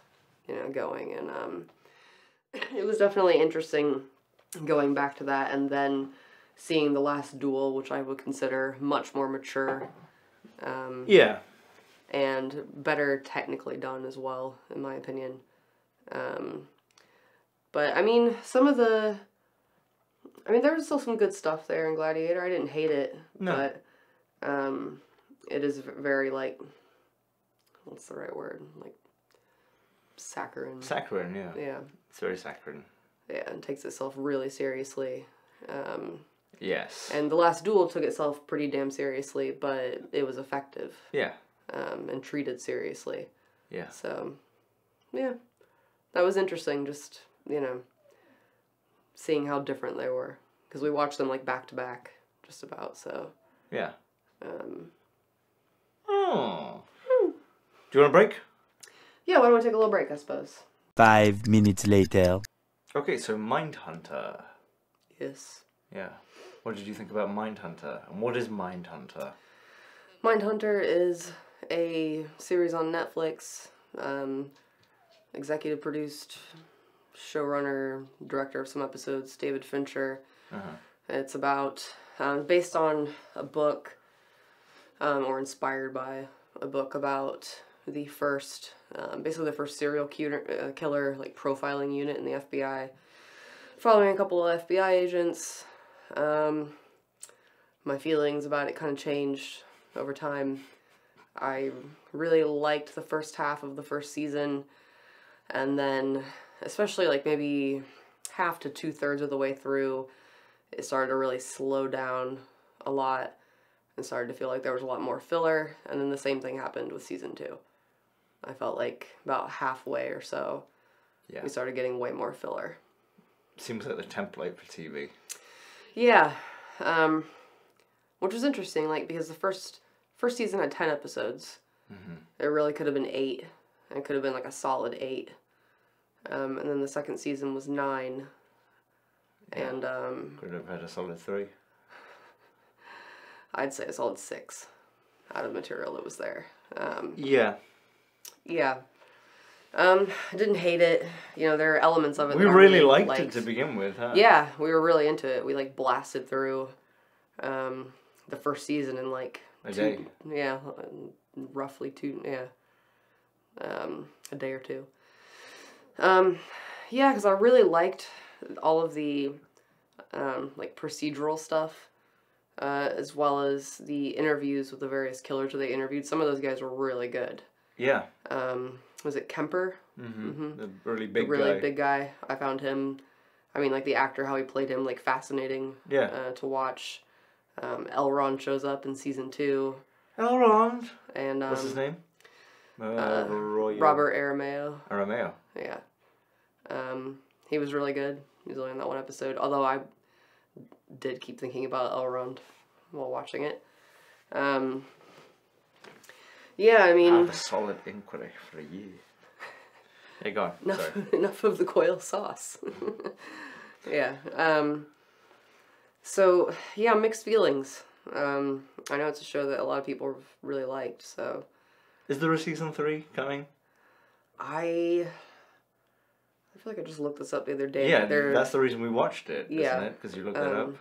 you know, going, and it was definitely interesting going back to that and then seeing The Last Duel, which I would consider much more mature. Yeah. And better technically done as well, in my opinion. But, I mean, there was still some good stuff there in Gladiator. I didn't hate it. No. But it is very, like, what's the right word? Like, saccharine. Saccharine, yeah. Yeah. It's very saccharine. Yeah, and takes itself really seriously. Yes. And The Last Duel took itself pretty damn seriously, but it was effective. Yeah. And treated seriously. Yeah. So, yeah. That was interesting, just, you know, seeing how different they were. Because we watched them, like, back to back, just about, so. Yeah. Oh. Do you want a break? Yeah, why don't we take a little break, I suppose. 5 minutes later. Okay, so Mindhunter. Yes. Yeah. What did you think about Mindhunter? And what is Mindhunter? Mindhunter is a series on Netflix, executive produced, showrunner, director of some episodes, David Fincher. It's about, based on a book, or inspired by a book about the first, basically the first serial killer, like, profiling unit in the FBI, following a couple of FBI agents. My feelings about it kind of changed over time. I really liked the first half of the first season, and then, especially like maybe half to 2/3 of the way through, it started to really slow down a lot and started to feel like there was a lot more filler, and then the same thing happened with season 2. I felt like about halfway or so, we started getting way more filler. Seems like the template for TV. Yeah, which was interesting, like, because the first season had 10 episodes. It really could have been 8. It could have been like a solid 8. And then the second season was 9. Yeah. And could have had a solid 3. I'd say a solid 6 out of the material that was there. Yeah. Yeah. I didn't hate it. You know, there are elements of it We that I really liked it to begin with, huh? Yeah, we were really into it. We, like, blasted through the first season in, like, a day. Yeah, roughly 2, a day or 2. Yeah, because I really liked all of the, like, procedural stuff, as well as the interviews with the various killers that they interviewed. Some of those guys were really good. Yeah. Was it Kemper? The really big guy. The really big guy. I found him, I mean, like, the actor, how he played him, like, fascinating to watch. Elrond shows up in season 2. Elrond? And, what's his name? Robert Arameo. Arameo. Yeah. He was really good. He was only in that one episode. Although I did keep thinking about Elrond while watching it. Yeah, I mean... Have a solid inquiry for a year. Hey, go on. Enough of the quail sauce. Yeah. So, yeah, mixed feelings. I know it's a show that a lot of people really liked, so... Is there a season 3 coming? I feel like I just looked this up the other day. Yeah, that's the reason we watched it, isn't it? Because you looked that up?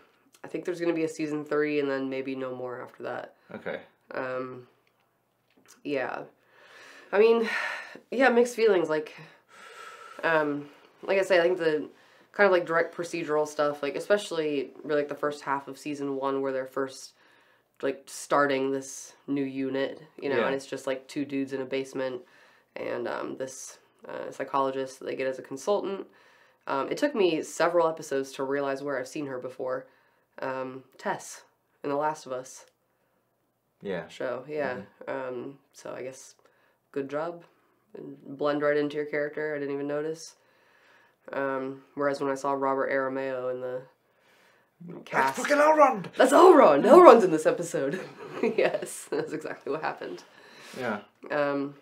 I think there's going to be a season 3 and then maybe no more after that. Okay. Yeah. I mean, yeah, mixed feelings. Like I say, I think the kind of like direct procedural stuff, like especially really like the first half of season 1 where they're first like starting this new unit, you know, and it's just like 2 dudes in a basement and this psychologist that they get as a consultant. It took me several episodes to realize where I've seen her before. Tess in The Last of Us show. Yeah. So I guess good job. Blend right into your character. I didn't even notice. Whereas when I saw Robert Arameo in the cast... That's fucking Elrond! That's Elrond! Elrond's in this episode. Yes, that's exactly what happened. Yeah. So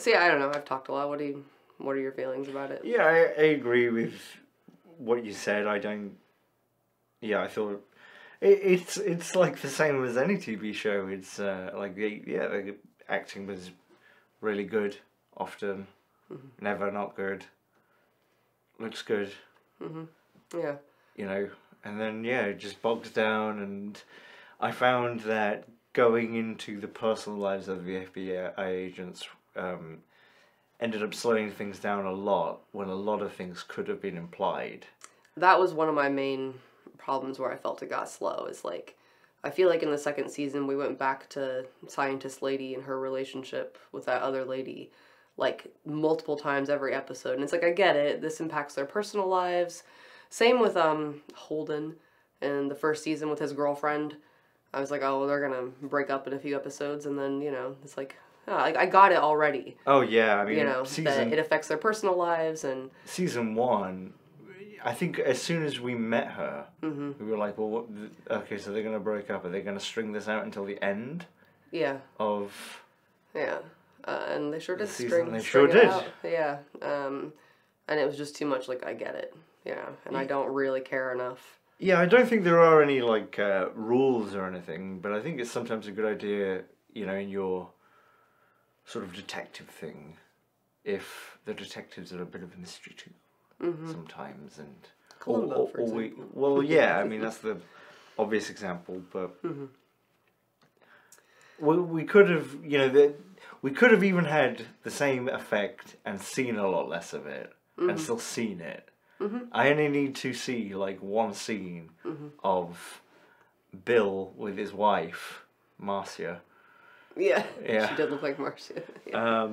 yeah, I don't know. I've talked a lot. What are your feelings about it? Yeah, I agree with what you said. I don't... Yeah, I thought... It's like the same as any TV show. It's like, the acting was really good, often. Never not good. Looks good. Yeah. You know, and then, it just bogs down, and I found that going into the personal lives of the FBI agents ended up slowing things down a lot when a lot of things could have been implied. That was one of my main problems where I felt it got slow, is like, I feel like in the second season we went back to Scientist Lady and her relationship with that other lady, like, multiple times every episode. And it's like, I get it, this impacts their personal lives. Same with Holden in the first season with his girlfriend. I was like, oh, well, they're gonna break up in a few episodes, and then, you know, it's like, oh, I got it already. Oh, yeah, I mean, you know, that it affects their personal lives, and... Season 1... I think as soon as we met her, we were like, well, okay, so they're going to break up. Are they going to string this out until the end? Yeah. Of... Yeah. And they sure did string it out. Yeah. And it was just too much, like, I get it. Yeah. And I don't really care enough. Yeah, I don't think there are any, like, rules or anything, but I think it's sometimes a good idea, you know, in your sort of detective thing, if the detectives are a bit of a mystery too. sometimes, and Columbo, for example. well, yeah, I mean that's the obvious example, but we could have, you know, we could have even had the same effect and seen a lot less of it, and still seen it. I only need to see like one scene of Bill with his wife, Marcia. Yeah, Yeah. she did look like Marcia. Yeah.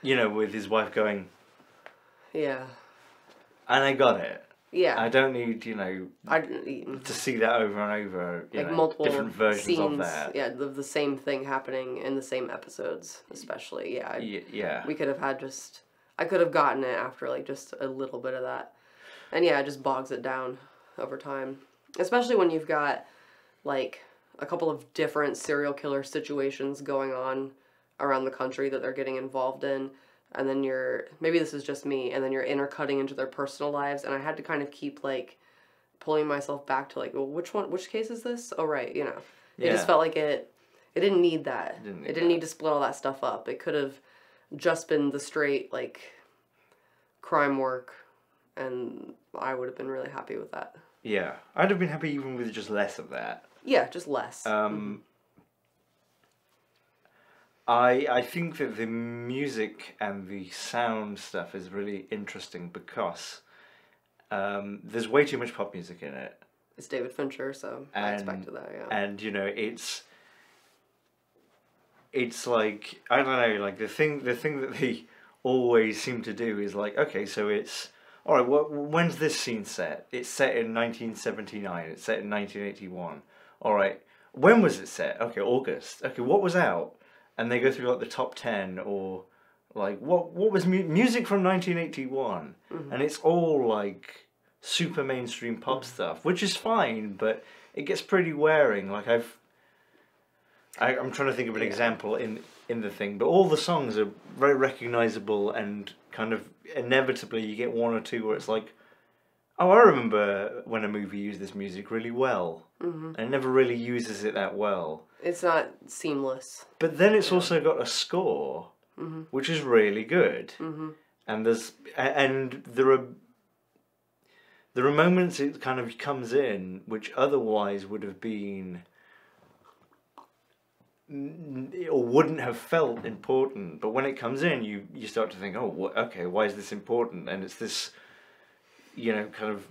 You know, with his wife going, Yeah. and I got it. Yeah. I don't need, you know, to see that over and over. You like know, multiple different versions scenes, of that. Yeah, of the same thing happening in the same episodes, especially. Yeah. Yeah. We could have had just... I could have gotten it after, like, just a little bit of that. And yeah, it just bogs it down over time. Especially when you've got, like, a couple of different serial killer situations going on around the country that they're getting involved in. And then maybe this is just me, and then you're intercutting into their personal lives. And I had to kind of keep, like, pulling myself back to, like, well, which case is this? Oh, right, you know. It just felt like it didn't need that. It didn't need to split all that stuff up. It could have just been the straight, like, crime work, and I would have been really happy with that. Yeah. I'd have been happy even with just less of that. Yeah, just less. I think that the music and the sound stuff is really interesting because there's way too much pop music in it. It's David Fincher, so I expected that, yeah. And, you know, it's like, I don't know, like the thing that they always seem to do is like, okay, so it's, all right, when's this scene set? It's set in 1979, it's set in 1981. All right, when was it set? Okay, August. Okay, what was out? And they go through like the top 10 or like what was music from 1981, and it's all like super mainstream pop stuff, which is fine, but it gets pretty wearing. Like I'm trying to think of an example in the thing, but all the songs are very recognizable, and kind of inevitably you get one or two where it's like, oh, I remember when a movie used this music really well, and it never really uses it that well. It's not seamless. But then it's also got a score, which is really good, and there are moments it kind of comes in which otherwise would have been or wouldn't have felt important, but when it comes in, you start to think, oh, okay, why is this important? And it's this, you know, kind of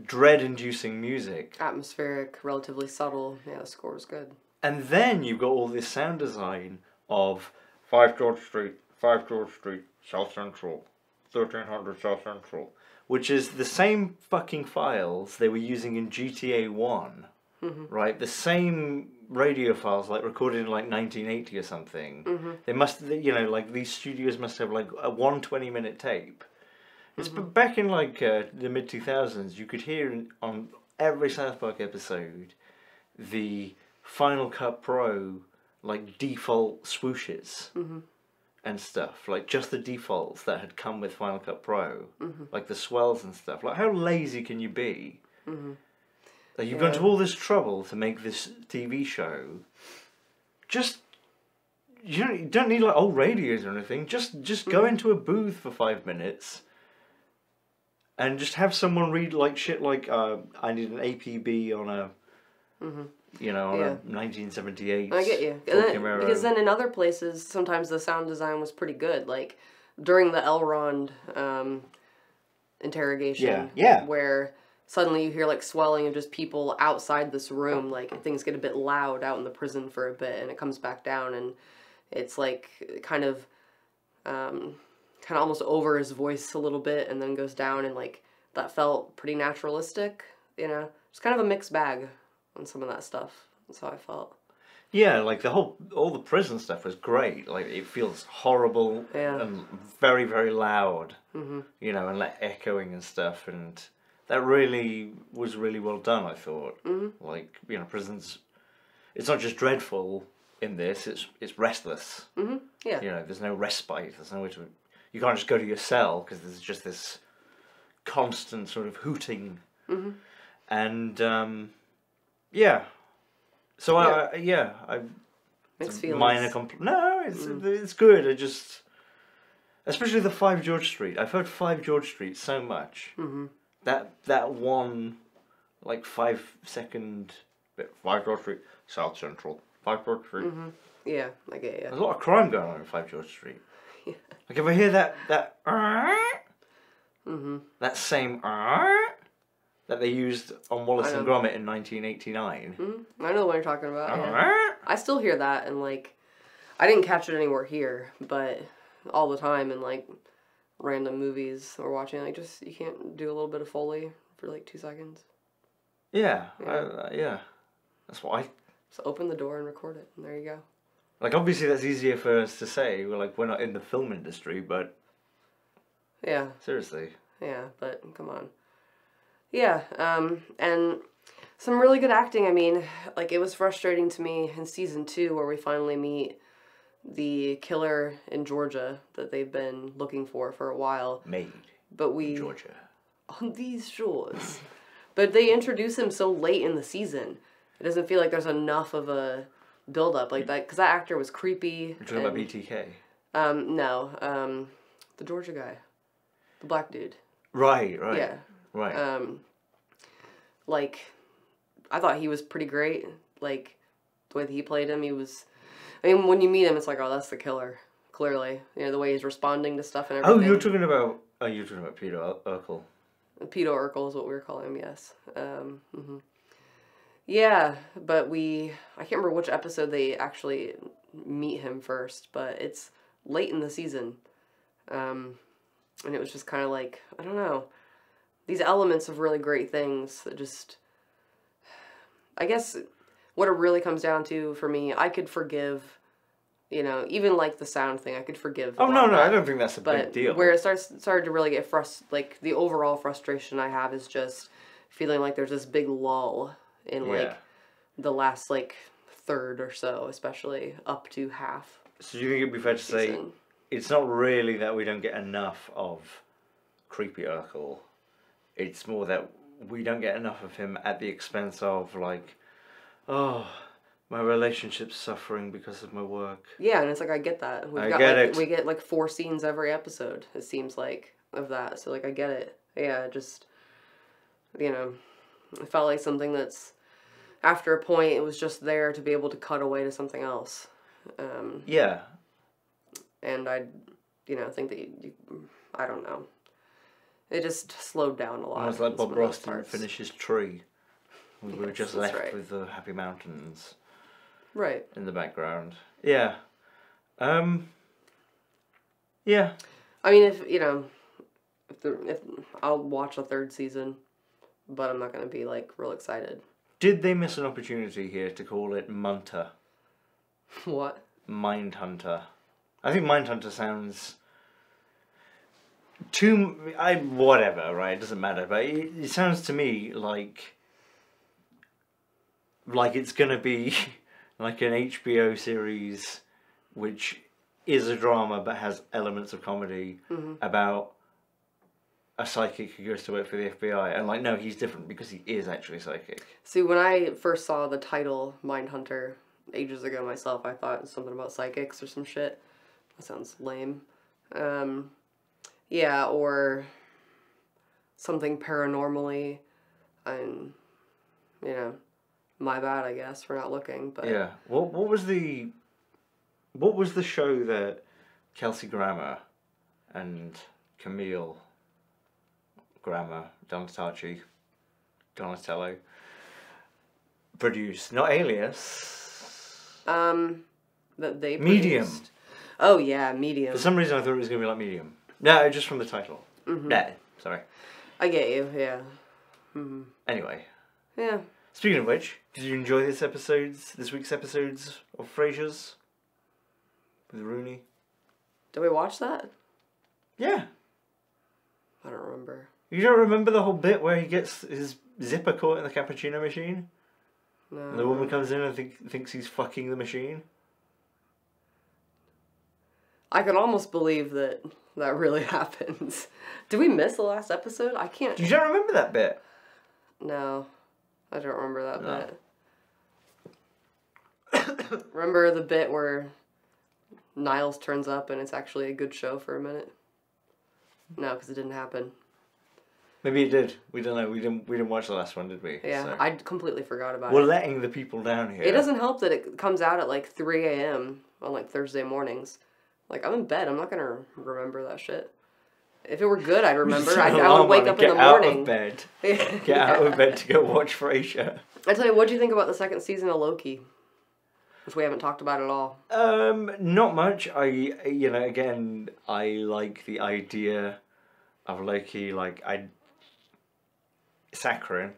dread-inducing music. Atmospheric, relatively subtle. Yeah, the score is good. And then you've got all this sound design of 5 George Street, South Central, 1300 South Central, which is the same fucking files they were using in GTA 1, right? The same radio files, like recorded in like 1980 or something. They must, you know, like these studios must have like a 120-minute tape. It's back in like the mid-2000s, you could hear on every South Park episode the Final Cut Pro like default swooshes and stuff, like just the defaults that had come with Final Cut Pro, like the swells and stuff. Like, how lazy can you be? Like, you've gone to all this trouble to make this TV show. Just you don't need like old radios or anything. Just go into a booth for 5 minutes and just have someone read like shit like I need an APB on a you know, on a 1978. I get you. Because then in other places, sometimes the sound design was pretty good. Like during the Elrond interrogation, where suddenly you hear like swelling of just people outside this room. Like things get a bit loud out in the prison for a bit, and it comes back down, and it's like kind of almost over his voice a little bit, and then goes down, and like that felt pretty naturalistic. You know, it's kind of a mixed bag on some of that stuff. That's how I felt. Yeah, like all the prison stuff was great. Like it feels horrible and very, very loud, you know, and like echoing and stuff, and that really was really well done, I thought. Like, you know, prisons, it's not just dreadful in this, it's restless. Yeah. You know, there's no respite, there's no way to, you can't just go to your cell because there's just this constant sort of hooting. And, yeah. So I mixed feelings. Minor no, it's good. Especially the 5 George Street. I've heard 5 George Street so much. Mm-hmm. That one, like 5-second bit. 5 George Street, South Central. 5 George Street. Mm-hmm. Yeah, I get you. There's a lot of crime going on in 5 George Street. Yeah. Like if I hear that Mm-hmm. that same that they used on Wallace and Gromit in 1989. Mm-hmm. I know the one you're talking about. Yeah. I still hear that, and like, I didn't catch it anywhere here, but all the time in like random movies we're watching, like just you can't do a little bit of Foley for like 2 seconds. Yeah, Yeah. yeah. That's what I. So open the door and record it, and there you go. Like obviously that's easier for us to say. We're not in the film industry, but Yeah. seriously. Yeah, but come on. Yeah, and some really good acting. I mean, like, it was frustrating to me in season 2 where we finally meet the killer in Georgia that they've been looking for a while. Made But we... in Georgia. On these shores. But they introduce him so late in the season. It doesn't feel like there's enough of a build-up like that, because that actor was creepy. You're talking about BTK? No, the Georgia guy. The black dude. Right. Yeah. Right. Like, I thought he was pretty great. Like, the way that he played him, he was... I mean, when you meet him, it's like, oh, that's the killer. Clearly. You know, the way he's responding to stuff and everything. Oh, you're talking about Peter Urkel. Peter Urkel is what we were calling him, yes. Mm-hmm. Yeah, but I can't remember which episode they actually meet him first, but it's late in the season. And it was just kind of like, I don't know, these elements of really great things that just, I guess what it really comes down to for me, I could forgive, you know, even like the sound thing, I could forgive. Oh, no, I don't think that's a big deal. Where it started to really get like the overall frustration I have is just feeling like there's this big lull in like the last like third or so, especially up to half. So do you think it'd be fair to say it's not really that we don't get enough of creepy Urkel, it's more that we don't get enough of him at the expense of like, oh, my relationship's suffering because of my work. Yeah, and it's like, I get that. We get like 4 scenes every episode, it seems like, of that. So like, I get it. Yeah, just, you know, it felt like something that's, after a point, it was just there to be able to cut away to something else. Yeah. And I, you know, think that I don't know. It just slowed down a lot. Almost like Bob Ross didn't finish his tree. We were just left with the happy mountains. Right. In the background. Yeah. Yeah. I mean, if I'll watch a 3rd season, but I'm not going to be like real excited. Did they miss an opportunity here to call it Munter? What? Mindhunter. I think Mindhunter sounds whatever, right? It doesn't matter, but it sounds to me like it's gonna be like an HBO series which is a drama but has elements of comedy about a psychic who goes to work for the FBI, and like, no, he's different because he is actually psychic. See, when I first saw the title Mindhunter ages ago myself, I thought it was something about psychics or some shit. That sounds lame. Yeah, or something paranormally, and, you know, my bad, I guess, for not looking, but... Yeah. What was the show that Kelsey Grammer and Camille Grammer, Donatello produced? Not Alias. That they produced. Medium. Oh, yeah, Medium. For some reason I thought it was going to be like Medium. No, just from the title. Nah, sorry. I get you, yeah. Anyway. Yeah. Speaking of which, did you enjoy this week's episodes of Frasier's? With Rooney? Did we watch that? Yeah. I don't remember. You don't remember the whole bit where he gets his zipper caught in the cappuccino machine? No. And the woman comes in and thinks he's fucking the machine? I could almost believe that really happens. Did we miss the last episode? I can't... You don't remember that bit? No. I don't remember that bit. Remember the bit where Niles turns up and it's actually a good show for a minute? No, because it didn't happen. Maybe it did. We don't know. We didn't watch the last one, did we? Yeah, So. I completely forgot about We're it. letting the people down here. It doesn't help that it comes out at like 3 a.m. on like Thursday mornings. Like, I'm in bed. I'm not going to remember that shit. If it were good, I'd remember. I would wake up in the morning. Get out of bed to go watch Frasier. I tell you, what do you think about the second season of Loki? Which we haven't talked about at all. Not much. Again, I like the idea of Loki. Saccharine,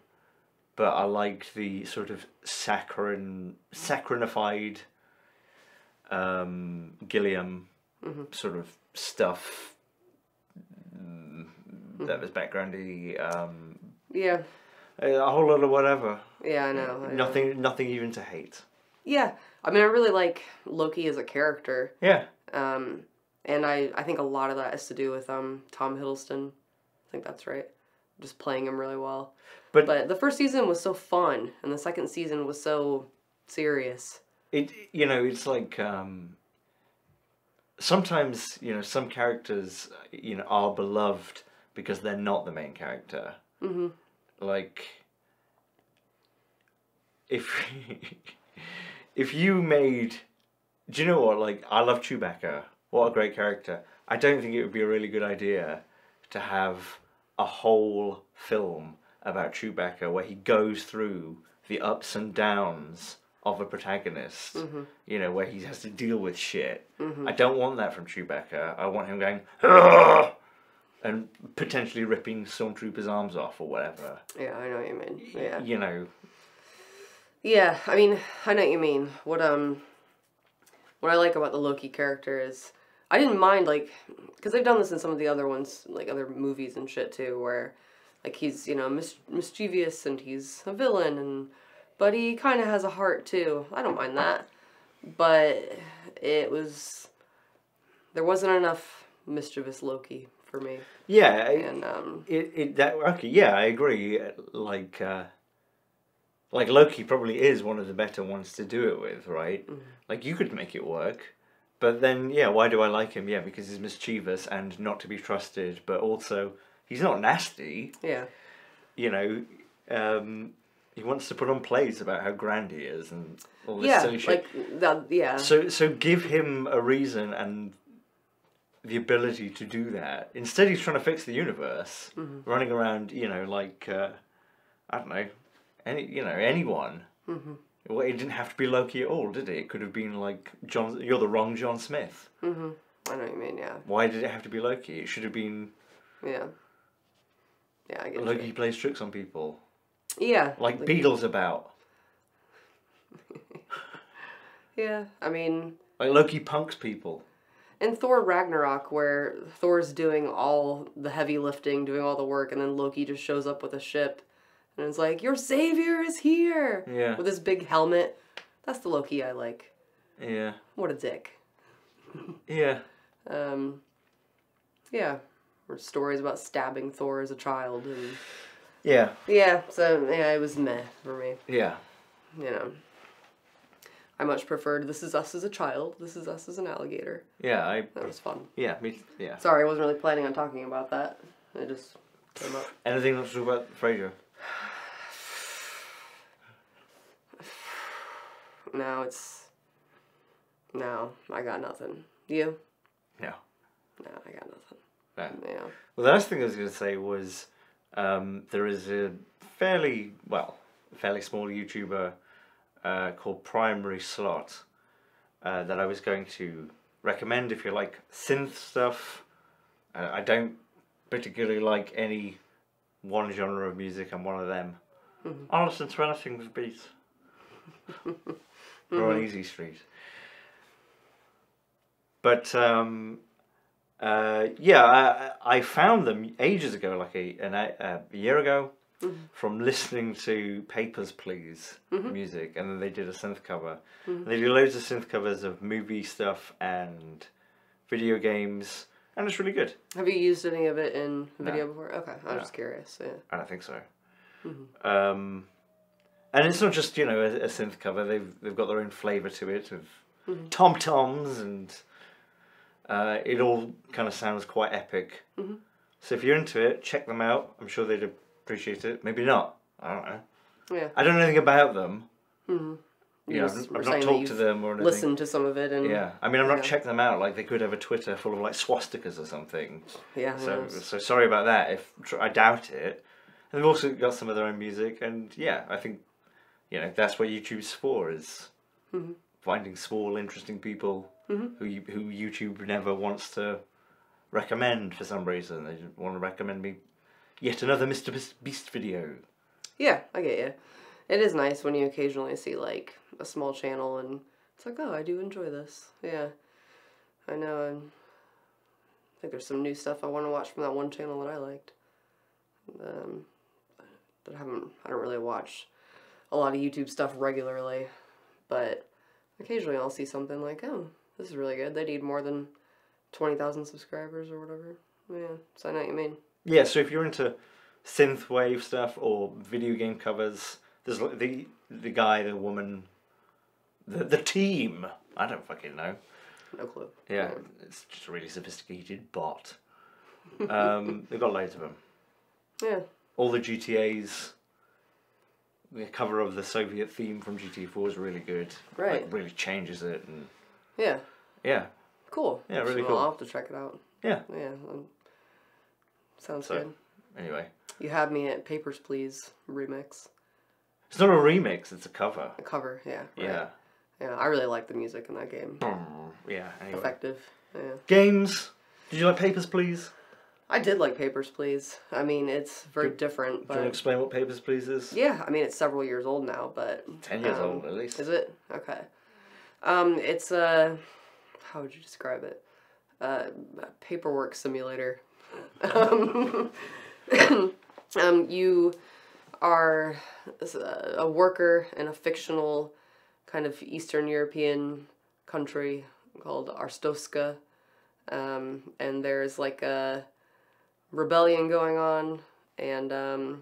but I liked the sort of saccharinified Gilliam sort of stuff that was backgroundy. Yeah. A whole lot of whatever. Yeah, I know. Nothing even to hate. Yeah, I mean, I really like Loki as a character. Yeah. And I think a lot of that has to do with Tom Hiddleston. I think that's right. Just playing him really well. But the first season was so fun, and the second season was so serious. It's like sometimes some characters are beloved because they're not the main character. Mm-hmm. Like if you made, do you know what? Like, I love Chewbacca. What a great character. I don't think it would be a really good idea to have a whole film about Chewbacca where he goes through the ups and downs of a protagonist, where he has to deal with shit. I don't want that from Chewbacca. I want him going, "Argh!" and potentially ripping Stormtrooper's arms off or whatever. Yeah, I know what you mean. Yeah. Yeah, I mean, I know what you mean. What I like about the Loki character is, I didn't mind, because they've done this in some of the other ones, like other movies and shit too, where, like, he's, mischievous and he's a villain, but he kind of has a heart too. I don't mind that. But there wasn't enough mischievous Loki for me. Yeah, and I agree. Like Loki probably is one of the better ones to do it with, right? Like, you could make it work, but then why do I like him? Yeah, because he's mischievous and not to be trusted, but also he's not nasty. Yeah. He wants to put on plays about how grand he is and all this silly shit. So give him a reason and the ability to do that. Instead, he's trying to fix the universe, running around, I don't know, anyone. Well, it didn't have to be Loki at all, did it? It could have been like you're the wrong John Smith. I know what you mean. Yeah. Why did it have to be Loki? It should have been. Yeah. Yeah, I get Loki you. plays tricks on people. Yeah. Like Beagle's about. Yeah, I mean. Like Loki punks people. In Thor Ragnarok, where Thor's doing all the heavy lifting, doing all the work, and then Loki just shows up with a ship. And it's like, your savior is here! Yeah. With this big helmet. That's the Loki I like. Yeah. What a dick. Yeah. Yeah. Or stories about stabbing Thor as a child. And yeah. Yeah, so, it was meh for me. Yeah. I much preferred This Is Us as a child, This Is Us as an alligator. Yeah, That was fun. Yeah, me. Yeah. Sorry, I wasn't really planning on talking about that. It just came up. Anything else to talk about Frasier? No, I got nothing. You? No. No, I got nothing. No. Yeah. Well, the last thing I was going to say was there is a fairly small YouTuber called Primary Slot that I was going to recommend if you like synth stuff. I don't particularly like any one genre of music. I'm one of them. I listen to anything with beats. We're on Easy Street. But I found them ages ago, like a year ago, from listening to Papers, Please music, and then they did a synth cover. They do loads of synth covers of movie stuff and video games, and it's really good. Have you used any of it in video before? Okay, I was just curious. Yeah. I don't think so. And it's not just a synth cover. They've got their own flavour to it of tom-toms, and it all kind of sounds quite epic. So if you're into it, check them out. I'm sure they'd appreciate it. Maybe not. I don't know. Yeah. I don't know anything about them. Mm-hmm. Yeah, I've not talked to them or anything. Listened to some of it and yeah. I mean, I've not checked them out. Like they could have a Twitter full of like swastikas or something. Yeah. So sorry about that. I doubt it. And they've also got some of their own music, and yeah, I think that's what YouTube's for, is finding small, interesting people who YouTube never wants to recommend for some reason. They just want to recommend me yet another Mr. Beast video. Yeah, I get you. It is nice when you occasionally see like a small channel and it's like, oh, I do enjoy this. Yeah, I know. And I think there's some new stuff I want to watch from that one channel that I liked. That I don't really watch a lot of YouTube stuff regularly, but occasionally I'll see something like, oh, this is really good. They need more than 20,000 subscribers or whatever. Yeah, so I know what you mean. Yeah, so if you're into synthwave stuff or video game covers, there's the guy, the woman, the team. I don't fucking know. No clue. Yeah, it's just a really sophisticated bot. They've got loads of them. Yeah. All the GTAs. The cover of the Soviet theme from GTA 4 is really good. Right. Like, really changes it. And yeah. Yeah. Cool. Yeah, really cool. I'll have to check it out. Yeah. Yeah. Sounds good. Anyway. You had me at Papers, Please remix. It's not a remix, it's a cover. A cover, yeah. Right. Yeah. Yeah, I really like the music in that game. Yeah, anyway. Effective. Yeah. Games. Did you like Papers, Please? I did like Papers, Please. I mean, it's very different, but... Do you want to explain what Papers, Please is? Yeah, I mean, it's several years old now, but... 10 years old, at least. Is it? Okay. It's a... How would you describe it? A paperwork simulator. You are a worker in a fictional kind of Eastern European country called Arstotzka, and there's like a rebellion going on, and a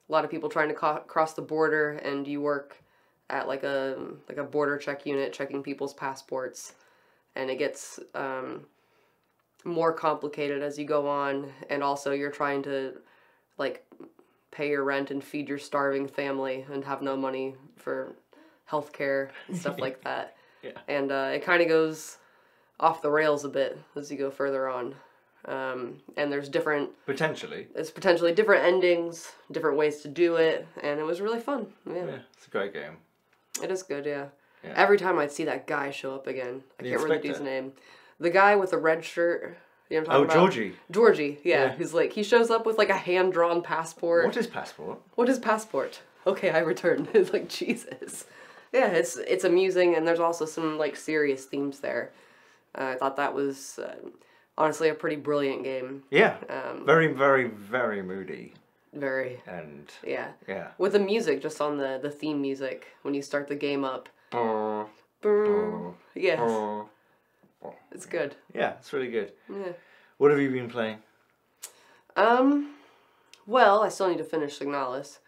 lot of people trying to cross the border, and you work at like a border check unit checking people's passports, and it gets more complicated as you go on, and also you're trying to like pay your rent and feed your starving family and have no money for healthcare and stuff like that. Yeah. And it kind of goes off the rails a bit as you go further on. And there's different... Potentially. It's potentially different endings, different ways to do it, and it was really fun. Yeah. It's a great game. It is good, yeah. Every time I'd see that guy show up again. I can't remember the dude's name. The guy with the red shirt... You know what I'm talking about? Georgie. Georgie, yeah. Who's like, he shows up with like a hand-drawn passport. What is passport? What is passport? Okay, I returned. It's like, Jesus. Yeah, it's amusing, and there's also some like serious themes there. I thought that was honestly a pretty brilliant game. Yeah. Very, very, very moody. Very. And yeah. Yeah. With the music, just on the theme music when you start the game up. Yes. It's good. Yeah, it's really good. Yeah. What have you been playing? Well, I still need to finish Signalis.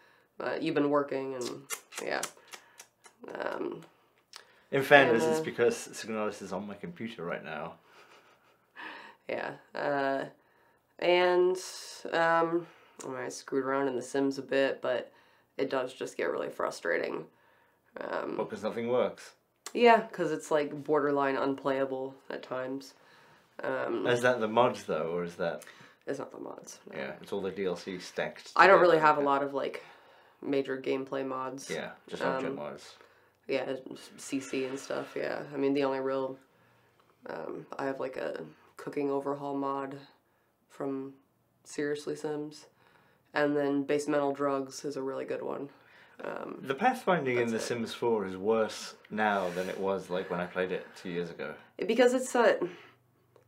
You've been working, and yeah. In fairness, it's because Signalis is on my computer right now. Yeah. I screwed around in The Sims a bit, but it does just get really frustrating. Because nothing works. Yeah, because it's like borderline unplayable at times. Is that the mods though, or is that? It's not the mods. No. Yeah, it's all the DLC stacked. I don't really have a lot of like major gameplay mods. Yeah, just object mods. Yeah, CC and stuff. Yeah, I mean the only real. I have like a cooking overhaul mod from Seriously Sims, and then Base Metal Drugs is a really good one. The pathfinding in The Sims 4 is worse now than it was like when I played it 2 years ago. Because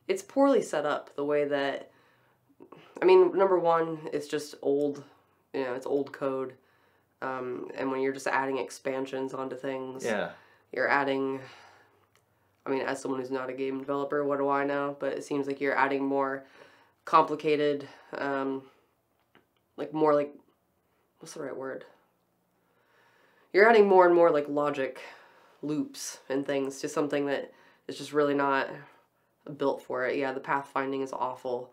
it's poorly set up the way that, I mean, number one, it's just old, it's old code. And when you're just adding expansions onto things, you're adding, I mean, as someone who's not a game developer, what do I know? But it seems like you're adding more complicated, what's the right word? You're adding more and more like logic loops and things to something that is just really not built for it. Yeah, the pathfinding is awful.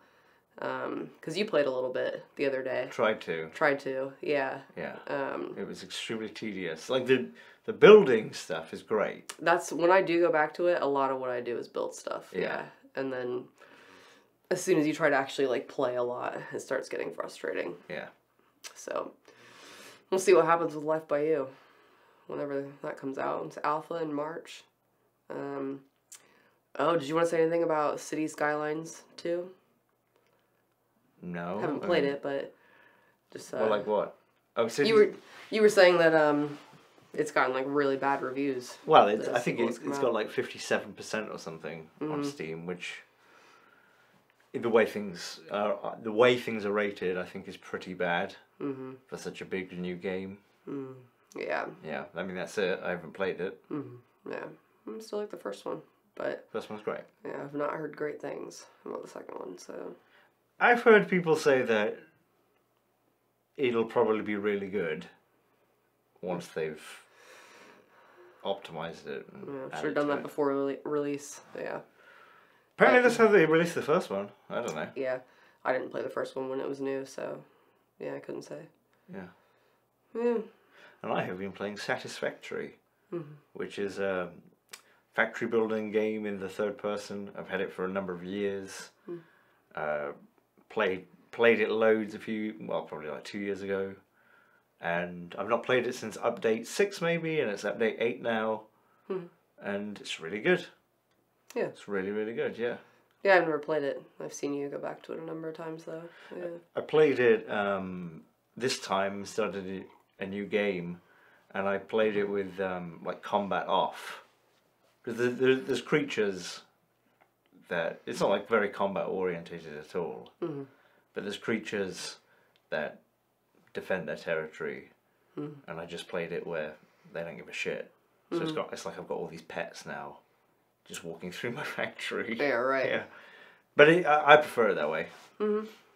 Because you played a little bit the other day. Tried to. Yeah. Yeah. It was extremely tedious. Like the building stuff is great. That's when I do go back to it. A lot of what I do is build stuff. Yeah. And then, as soon as you try to actually like play a lot, it starts getting frustrating. Yeah. So, we'll see what happens with Life by You, whenever that comes out. It's alpha in March. Oh, did you want to say anything about City Skylines 2? No. I haven't played it, but just well, like what? Oh, City. You were saying that it's gotten like really bad reviews. Well, I think it's got like 57% or something on Steam, which the way things are rated, I think, is pretty bad for such a big new game. Yeah. Yeah, I mean that's it. I haven't played it. Yeah, I still like the first one, but First one's great. yeah, I've not heard great things about the second one. So I've heard people say that it'll probably be really good once they've optimized it. Yeah, should have done that before release. Yeah. Apparently that's how they released the first one. I don't know. Yeah, I didn't play the first one when it was new, so yeah, I couldn't say. Yeah. Yeah. And I have been playing Satisfactory, which is a factory building game in the third person. I've had it for a number of years. Played it loads probably like 2 years ago. And I've not played it since update 6 maybe, and it's update 8 now. And it's really good. Yeah. It's really, really good, yeah. Yeah, I've never played it. I've seen you go back to it a number of times though. Yeah. I played it this time, started a new game, and I played it with like combat off. Because there's creatures that, it's not like very combat orientated at all, but there's creatures that defend their territory, and I just played it where they don't give a shit. So it's like I've got all these pets now, just walking through my factory. Yeah, right. Yeah, but I prefer it that way.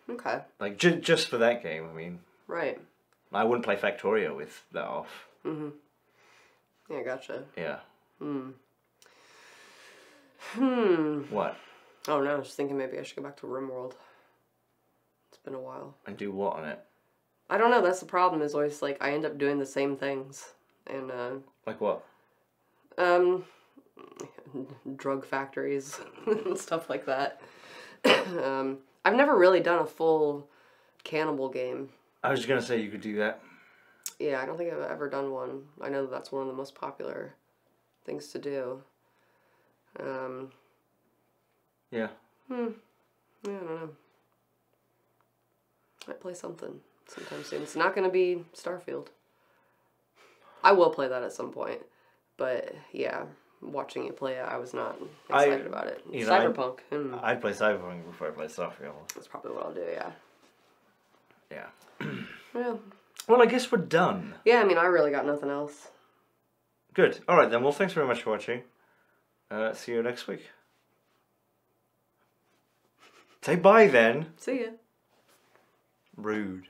Okay. Like just for that game, I mean. Right. I wouldn't play Factorio with that off. Yeah, gotcha. Yeah. What? Oh no, I was just thinking maybe I should go back to RimWorld. It's been a while. And do what on it? I don't know, that's the problem, is always like I end up doing the same things. And like what? Drug factories and stuff like that. I've never really done a full cannibal game. I was gonna say you could do that. Yeah, I don't think I've ever done one. I know that's one of the most popular things to do. Yeah. Yeah, I don't know. Might play something sometime soon. It's not going to be Starfield. I will play that at some point. But, yeah, watching you play it, I was not excited about it. Cyberpunk. I'd play Cyberpunk before I play Starfield. That's probably what I'll do, yeah. Yeah. Yeah. Well, I guess we're done. Yeah, I mean, I really got nothing else. Good. Alright then, well, thanks very much for watching. See you next week. Say bye then. See ya. Rude.